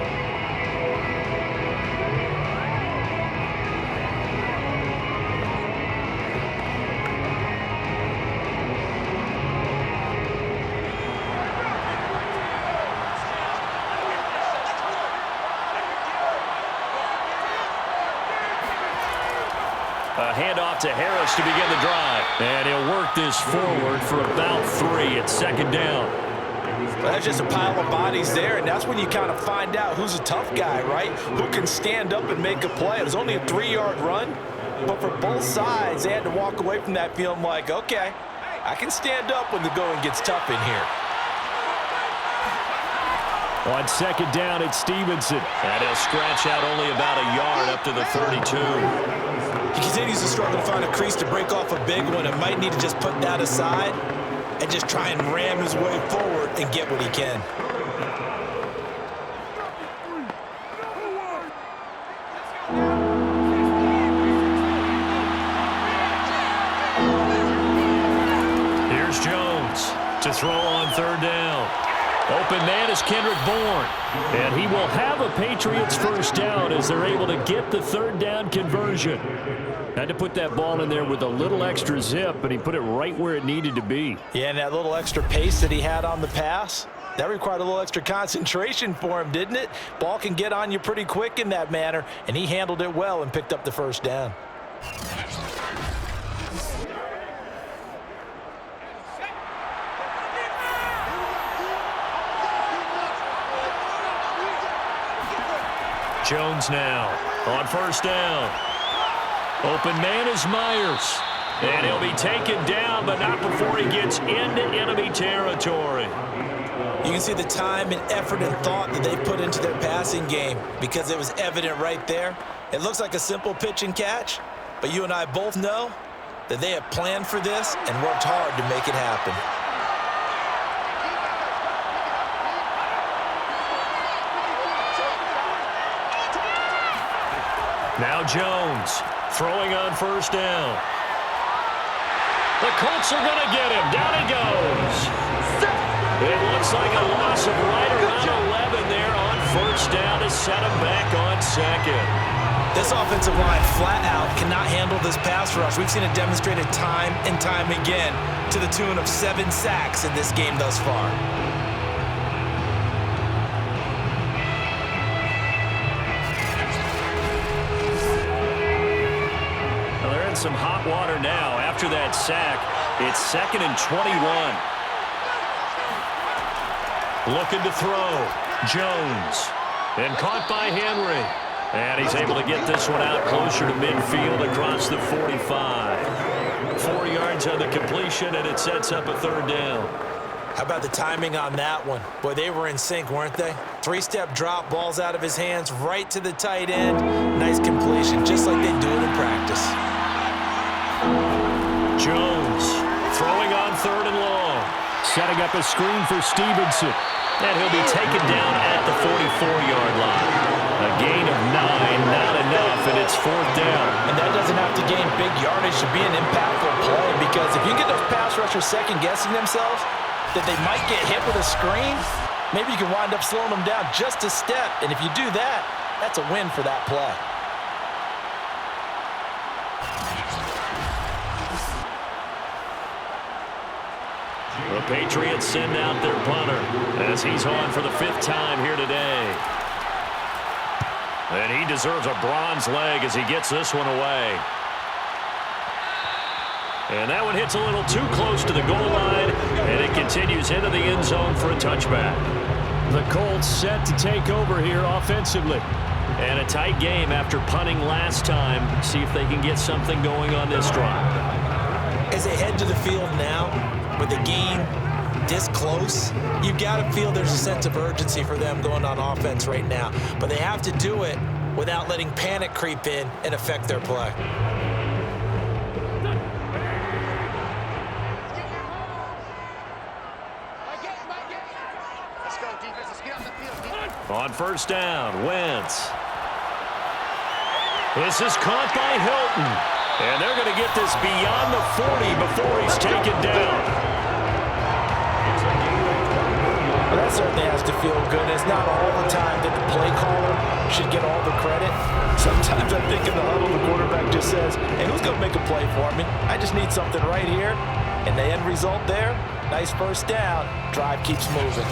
A handoff to Harris to begin the drive. And he'll work this forward for about 3 at second down. Well, that's just a pile of bodies there, and that's when you kind of find out who's a tough guy, right? Who can stand up and make a play. It was only a 3-yard run, but for both sides, they had to walk away from that feeling like, okay, I can stand up when the going gets tough in here. On second down, it's Stevenson. And he'll scratch out only about a yard up to the 32. He continues to struggle to find a crease to break off a big one and might need to just put that aside and just try and ram his way forward and get what he can. Here's Jones to throw on third down. Open man is Kendrick Bourne. And he will have a Patriots first down as they're able to get the third down conversion. Had to put that ball in there with a little extra zip, but he put it right where it needed to be. Yeah, and that little extra pace that he had on the pass, that required a little extra concentration for him, didn't it? Ball can get on you pretty quick in that manner, and he handled it well and picked up the first down. Jones now on first down. Open man is Myers. And he'll be taken down, but not before he gets into enemy territory. You can see the time and effort and thought that they put into their passing game because it was evident right there. It looks like a simple pitch and catch, but you and I both know that they have planned for this and worked hard to make it happen. Now Jones throwing on first down. The Colts are going to get him. Down he goes. It looks like a loss of right around 11 there on first down to set him back on second. This offensive line flat out cannot handle this pass rush. We've seen it demonstrated time and time again to the tune of 7 sacks in this game thus far. Well, they're in some hot water now. After that sack, it's 2nd and 21. Looking to throw. Jones. And caught by Henry. And he's able to get this one out closer to midfield across the 45. 4 yards on the completion, and it sets up a 3rd down. How about the timing on that one? Boy, they were in sync, weren't they? 3-step drop, balls out of his hands, right to the tight end. Nice completion, just like they do it in practice. Jones throwing on 3rd and long. Setting up a screen for Stevenson. And he'll be taken down at the 44-yard line. A gain of 9, not enough, and it's 4th down. And that doesn't have to gain big yardage to be an impactful play, because if you get those pass rushers second-guessing themselves, that they might get hit with a screen, maybe you can wind up slowing them down just a step. And if you do that, that's a win for that play. The Patriots send out their punter as he's on for the 5th time here today. And he deserves a bronze leg as he gets this one away. And that one hits a little too close to the goal line, and it continues into the end zone for a touchback. The Colts set to take over here offensively. And a tight game after punting last time. See if they can get something going on this drive. As they head to the field now, with the game this close, you've got to feel there's a sense of urgency for them going on offense right now. But they have to do it without letting panic creep in and affect their play. Let's go, defense. Let's get on the field, defense. On first down, Wentz. This is caught by Hilton. And they're going to get this beyond the 40 before he's taken down. Well, that certainly has to feel good. It's not all the time that the play caller should get all the credit. Sometimes I think in the huddle, the quarterback just says, hey, who's going to make a play for me? I just need something right here. And the end result there, nice first down. Drive keeps moving.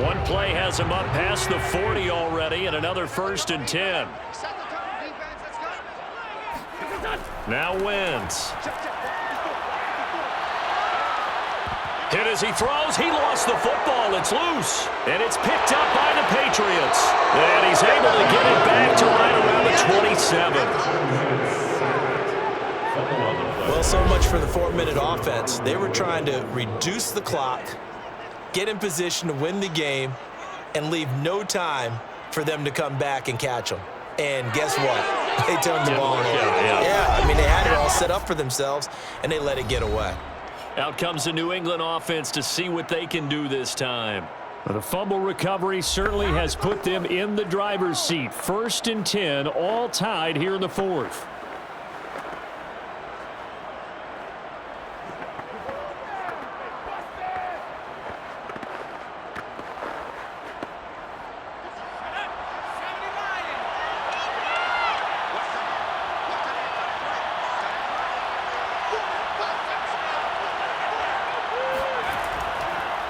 One play has him up past the 40 already, and another 1st and 10. Set the tone, defense. Let's go. Now Wentz. Check. Hit as he throws. He lost the football. It's loose. And it's picked up by the Patriots. And he's able to get it back to right around the 27. Well, so much for the 4-minute offense. They were trying to reduce the clock, get in position to win the game, and leave no time for them to come back and catch them. And guess what? They turned the ball over. Yeah, I mean, they had it all set up for themselves, and they let it get away. Out comes the New England offense to see what they can do this time. The fumble recovery certainly has put them in the driver's seat. 1st and 10, all tied here in the 4th.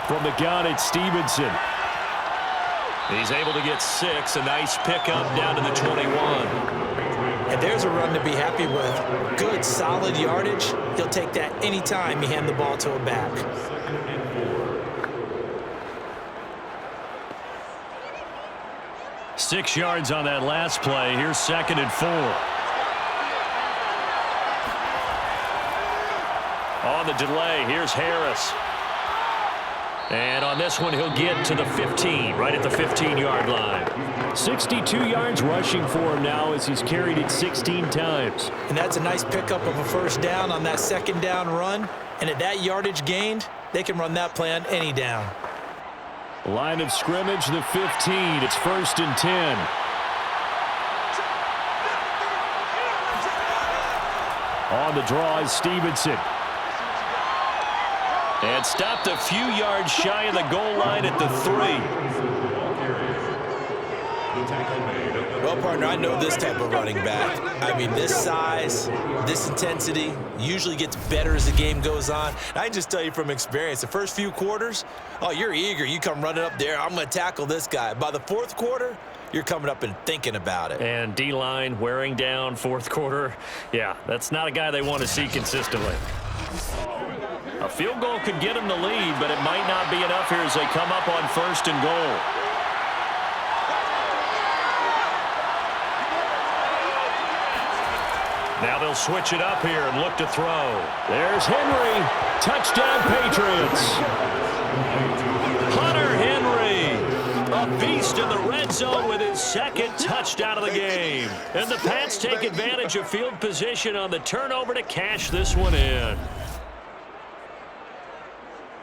From the gun, it's Stevenson. He's able to get 6. A nice pickup down to the 21. And there's a run to be happy with. Good, solid yardage. He'll take that anytime you hand the ball to a back. Six yards on that last play. Here's 2nd and 4. On the delay, here's Harris. And on this one, he'll get to the 15, right at the 15-yard line. 62 yards rushing for him now as he's carried it 16 times. And that's a nice pickup of a first down on that 2nd down run. And at that yardage gained, they can run that play on any down. Line of scrimmage, the 15. It's 1st and 10. On the draw is Stevenson. And stopped a few yards shy of the goal line at the 3. Well, partner, I know this type of running back. I mean, this size, this intensity usually gets better as the game goes on. And I can just tell you from experience, the first few quarters, oh, you're eager. You come running up there, I'm going to tackle this guy. By the 4th quarter, you're coming up and thinking about it. And D-line wearing down 4th quarter. Yeah, that's not a guy they want to see consistently. A field goal could get them the lead, but it might not be enough here as they come up on 1st and goal. Now they'll switch it up here and look to throw. There's Henry. Touchdown, Patriots. Hunter Henry, a beast in the red zone with his 2nd touchdown of the game. And the Pats take advantage of field position on the turnover to cash this one in.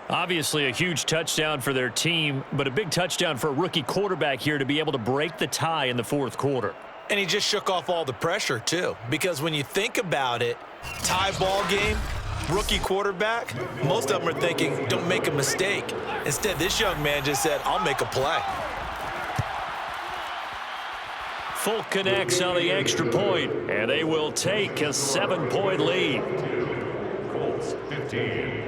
Obviously a huge touchdown for their team, but a big touchdown for a rookie quarterback here to be able to break the tie in the 4th quarter. And he just shook off all the pressure, too. Because when you think about it, tie ball game, rookie quarterback, most of them are thinking, don't make a mistake. Instead, this young man just said, I'll make a play. Folk connects on the extra point, and they will take a 7-point lead. Colts 15.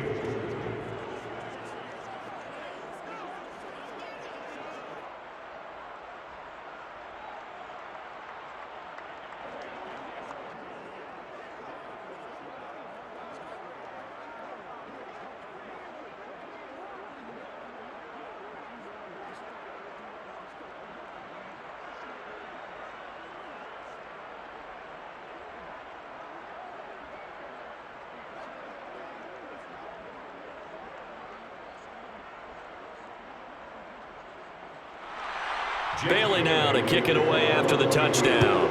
Bailey now to kick it away after the touchdown.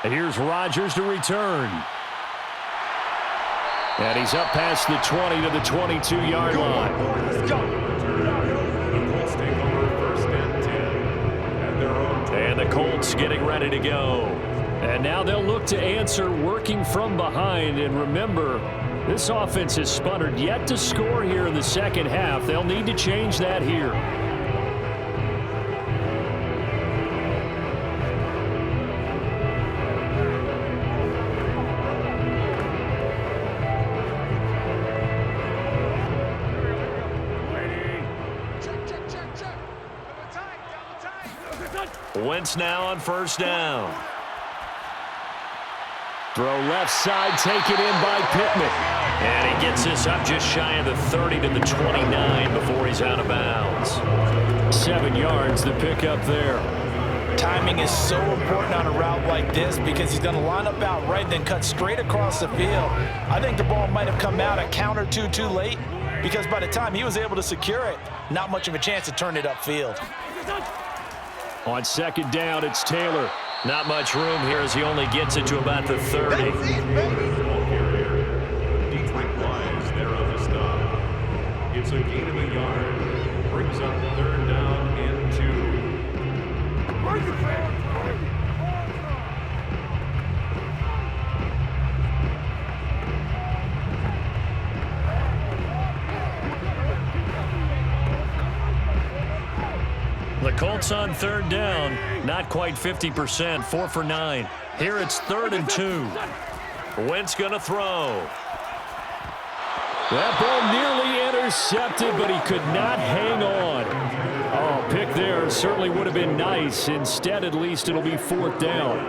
And here's Rodgers to return. And he's up past the 20 to the 22-yard line. Let's go. The Colts take over 1st and 10 at their own 20. And the Colts getting ready to go. And now they'll look to answer working from behind. And remember, this offense has sputtered yet to score here in the 2nd half. They'll need to change that here. Wentz now on 1st down. Throw left side, taken in by Pittman. And he gets this up just shy of the 30 to the 29 before he's out of bounds. 7 yards, the pickup there. Timing is so important on a route like this because he's going to line up out right, then cut straight across the field. I think the ball might have come out a count or two too late because by the time he was able to secure it, not much of a chance to turn it upfield. On 2nd down, it's Taylor. Not much room here as he only gets it to about the 30. Deep wise there on the stop. It's a gain of a yard. Brings up 3rd down and 2. The Colts on 3rd down, not quite 50%, 4 for 9. Here it's 3rd and 2. Wentz gonna throw. That ball nearly intercepted, but he could not hang on. Oh, pick there certainly would have been nice. Instead, at least it'll be 4th down.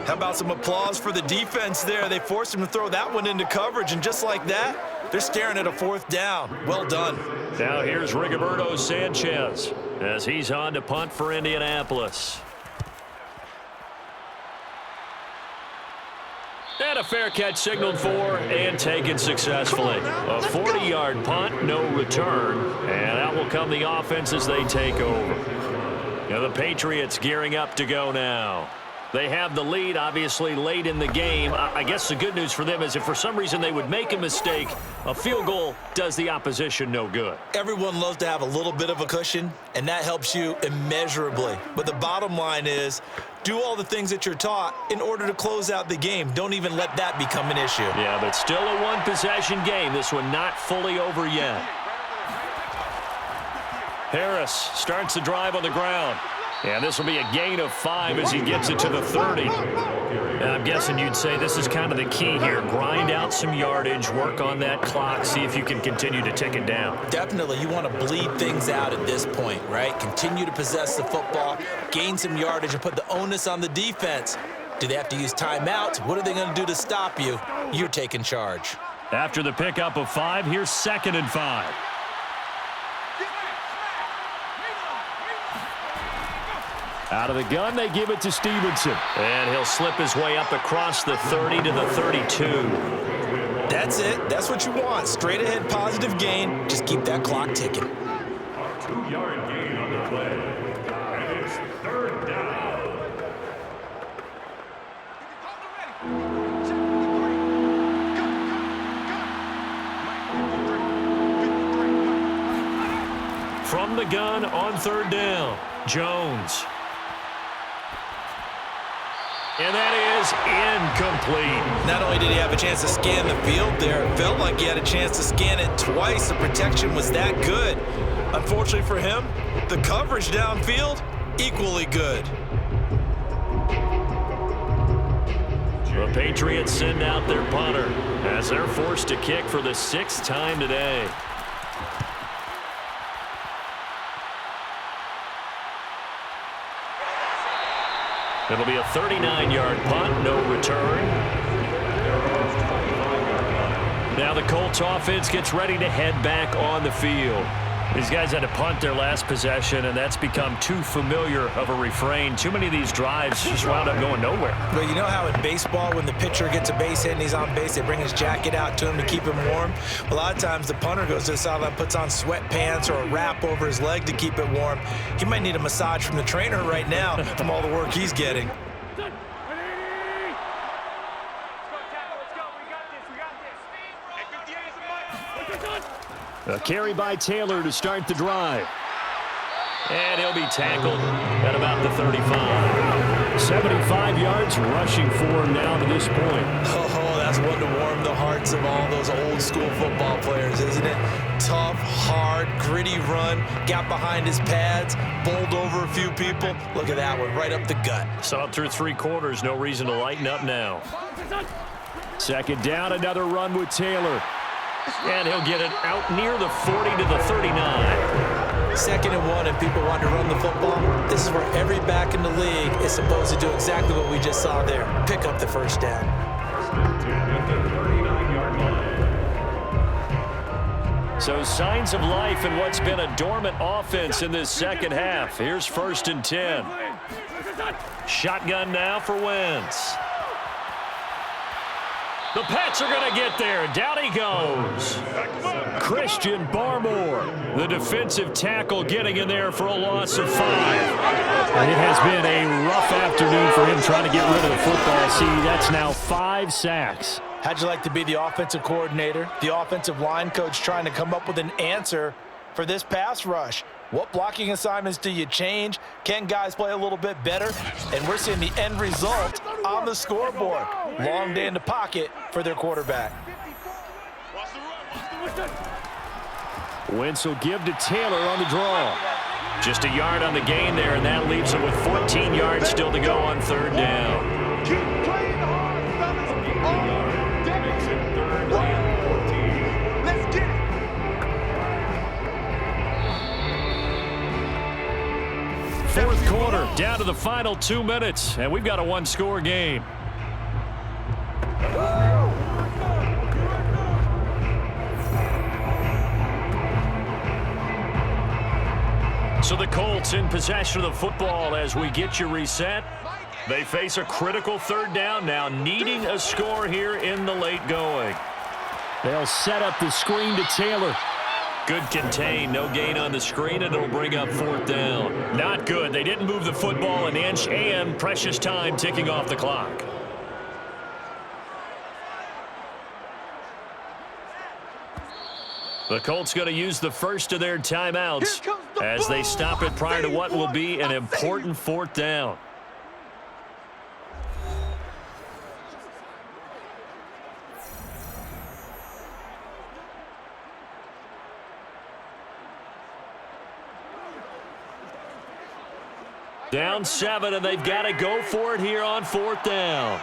How about some applause for the defense there? They forced him to throw that one into coverage, and just like that, they're staring at a 4th down. Well done. Now here's Rigoberto Sanchez as he's on to punt for Indianapolis. And a fair catch signaled for and taken successfully. A 40-yard punt, no return, and out will come the offense as they take over. Now the Patriots gearing up to go now. They have the lead, obviously, late in the game. I guess the good news for them is if for some reason they would make a mistake, a field goal does the opposition no good. Everyone loves to have a little bit of a cushion, and that helps you immeasurably. But the bottom line is, do all the things that you're taught in order to close out the game. Don't even let that become an issue. Yeah, but still a one-possession game. This one not fully over yet. Harris starts the drive on the ground. And this will be a gain of 5 as he gets it to the 30. And I'm guessing you'd say this is kind of the key here. Grind out some yardage, work on that clock, see if you can continue to tick it down. Definitely. You want to bleed things out at this point, right? Continue to possess the football, gain some yardage, and put the onus on the defense. Do they have to use timeouts? What are they going to do to stop you? You're taking charge. After the pickup of 5, here's 2nd and 5. Out of the gun, they give it to Stevenson. And he'll slip his way up across the 30 to the 32. That's it. That's what you want. Straight ahead, positive gain. Just keep that clock ticking. 2-yard gain on the play. And it's 3rd down. From the gun on 3rd down, Jones. And that is incomplete. Not only did he have a chance to scan the field there, it felt like he had a chance to scan it twice. The protection was that good. Unfortunately for him, the coverage downfield, equally good. The Patriots send out their punter as they're forced to kick for the 6th time today. It'll be a 39-yard punt, no return. Now the Colts offense gets ready to head back on the field. These guys had to punt their last possession, and that's become too familiar of a refrain. Too many of these drives just wound up going nowhere. But you know how in baseball, when the pitcher gets a base hit and he's on base, they bring his jacket out to him to keep him warm? A lot of times the punter goes to the sideline, puts on sweatpants or a wrap over his leg to keep it warm. He might need a massage from the trainer right now from all the work he's getting. A carry by Taylor to start the drive. And he'll be tackled at about the 35. 75 yards rushing for him now to this point. Oh, that's one to warm the hearts of all those old school football players, isn't it? Tough, hard, gritty run, got behind his pads, bowled over a few people. Look at that one, right up the gut. Saw it through 3 quarters, no reason to lighten up now. 2nd down, another run with Taylor. And he'll get it out near the 40 to the 39. 2nd and 1, and people want to run the football. This is where every back in the league is supposed to do exactly what we just saw there. Pick up the 1st down. So signs of life in what's been a dormant offense in this 2nd half. Here's 1st and 10. Shotgun now for Wentz. The Pats are going to get there. Down he goes. Christian Barmore, the defensive tackle, getting in there for a loss of 5. And it has been a rough afternoon for him trying to get rid of the football. See, that's now 5 sacks. How'd you like to be the offensive coordinator, the offensive line coach trying to come up with an answer for this pass rush? What blocking assignments do you change? Can guys play a little bit better? And we're seeing the end result on the scoreboard. Long day in the pocket for their quarterback. Wentz will give to Taylor on the draw. Just a yard on the gain there, and that leaves him with 14 yards still to go on 3rd down. Keep playing hard, fellas. All day. Makes it 3rd and 14. Let's get it. 4th quarter, down to the final 2 minutes, and we've got a 1-score game. So the Colts in possession of the football as we get you reset. They face a critical 3rd down now, needing a score here in the late going. They'll set up the screen to Taylor. Good contain, no gain on the screen, and it'll bring up 4th down. Not good. They didn't move the football an inch, and precious time ticking off the clock. The Colts going to use the first of their timeouts as they stop it prior to what will be an important 4th down. Down 7, and they've got to go for it here on 4th down.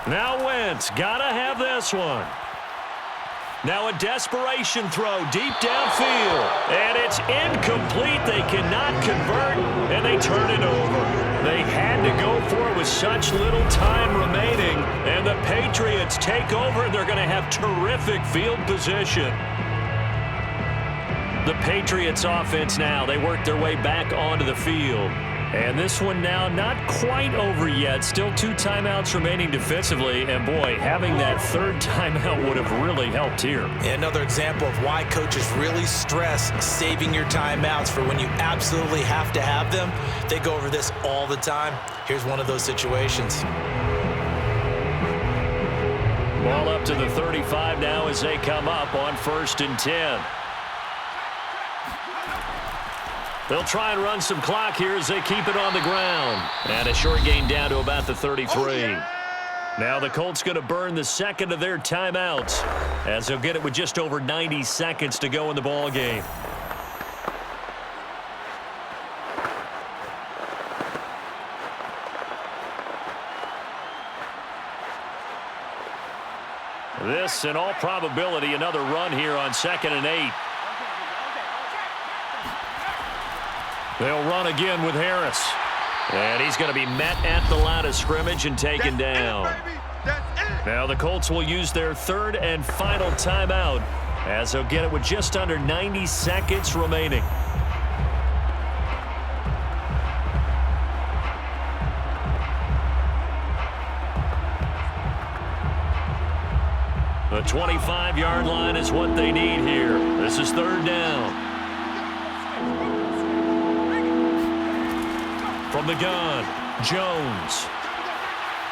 Now Wentz, got to have this one. Now a desperation throw deep downfield, and it's incomplete. They cannot convert, and they turn it over. They had to go for it with such little time remaining, and the Patriots take over, and they're going to have terrific field position. The Patriots offense now, they work their way back onto the field. And this one now not quite over yet. Still 2 timeouts remaining defensively. And, boy, having that 3rd timeout would have really helped here. Another example of why coaches really stress saving your timeouts for when you absolutely have to have them. They go over this all the time. Here's one of those situations. Ball up to the 35 now as they come up on 1st and 10. They'll try and run some clock here as they keep it on the ground. And a short gain down to about the 33. Now the Colts going to burn the 2nd of their timeouts as they'll get it with just over 90 seconds to go in the ball game. This, in all probability, another run here on 2nd and 8. They'll run again with Harris. And he's going to be met at the line of scrimmage and taken down. Now the Colts will use their 3rd and final timeout as they'll get it with just under 90 seconds remaining. The 25-yard line is what they need here. This is 3rd down. From the gun, Jones.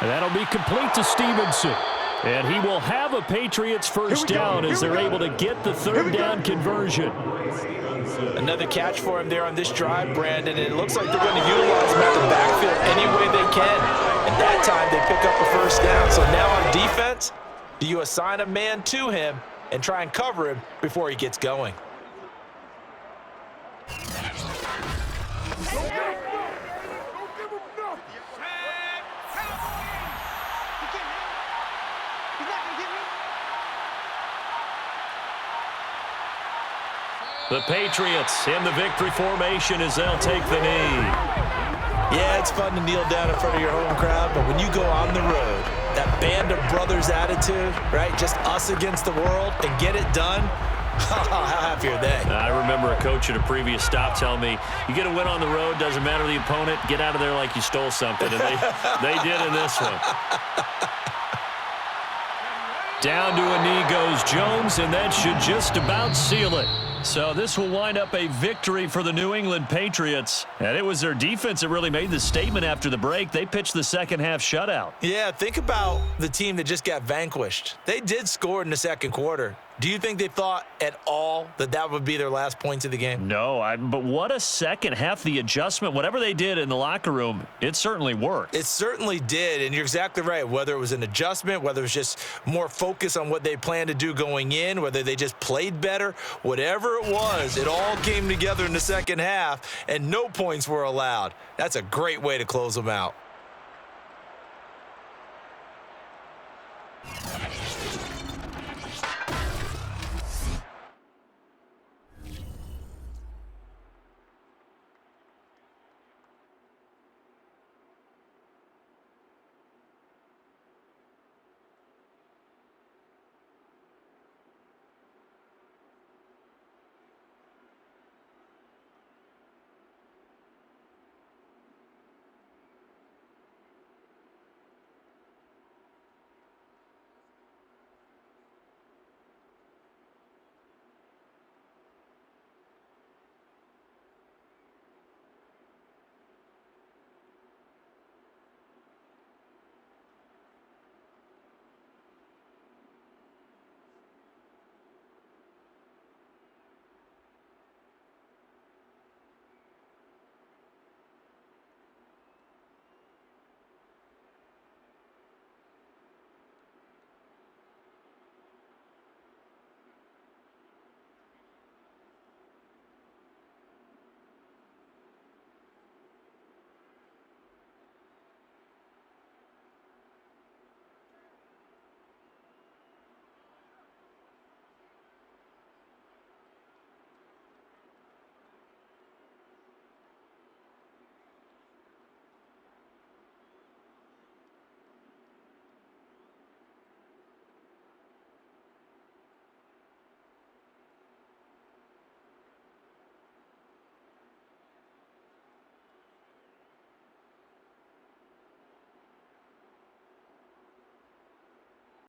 And that'll be complete to Stevenson. And he will have a Patriots first down as they're able to get the 3rd down conversion. Another catch for him there on this drive, Brandon. And it looks like they're going to utilize him at the backfield any way they can. And that time they pick up a first down. So now on defense, do you assign a man to him and try and cover him before he gets going? The Patriots in the victory formation as they'll take the knee. Yeah, it's fun to kneel down in front of your home crowd, but when you go on the road, that band of brothers attitude, right, just us against the world, and get it done, how happy are they? I remember a coach at a previous stop telling me, you get a win on the road, doesn't matter the opponent, get out of there like you stole something. And they did in this one. Down to a knee goes Jones, and that should just about seal it. So this will wind up a victory for the New England Patriots. And it was their defense that really made the statement after the break. They pitched the second-half shutout. Yeah, think about the team that just got vanquished. They did score in the 2nd quarter. Do you think they thought at all that that would be their last points of the game? No, but what a second half. The adjustment, whatever they did in the locker room, it certainly worked. It certainly did, and you're exactly right. Whether it was an adjustment, whether it was just more focus on what they planned to do going in, whether they just played better, whatever it was, it all came together in the second half, and no points were allowed. That's a great way to close them out.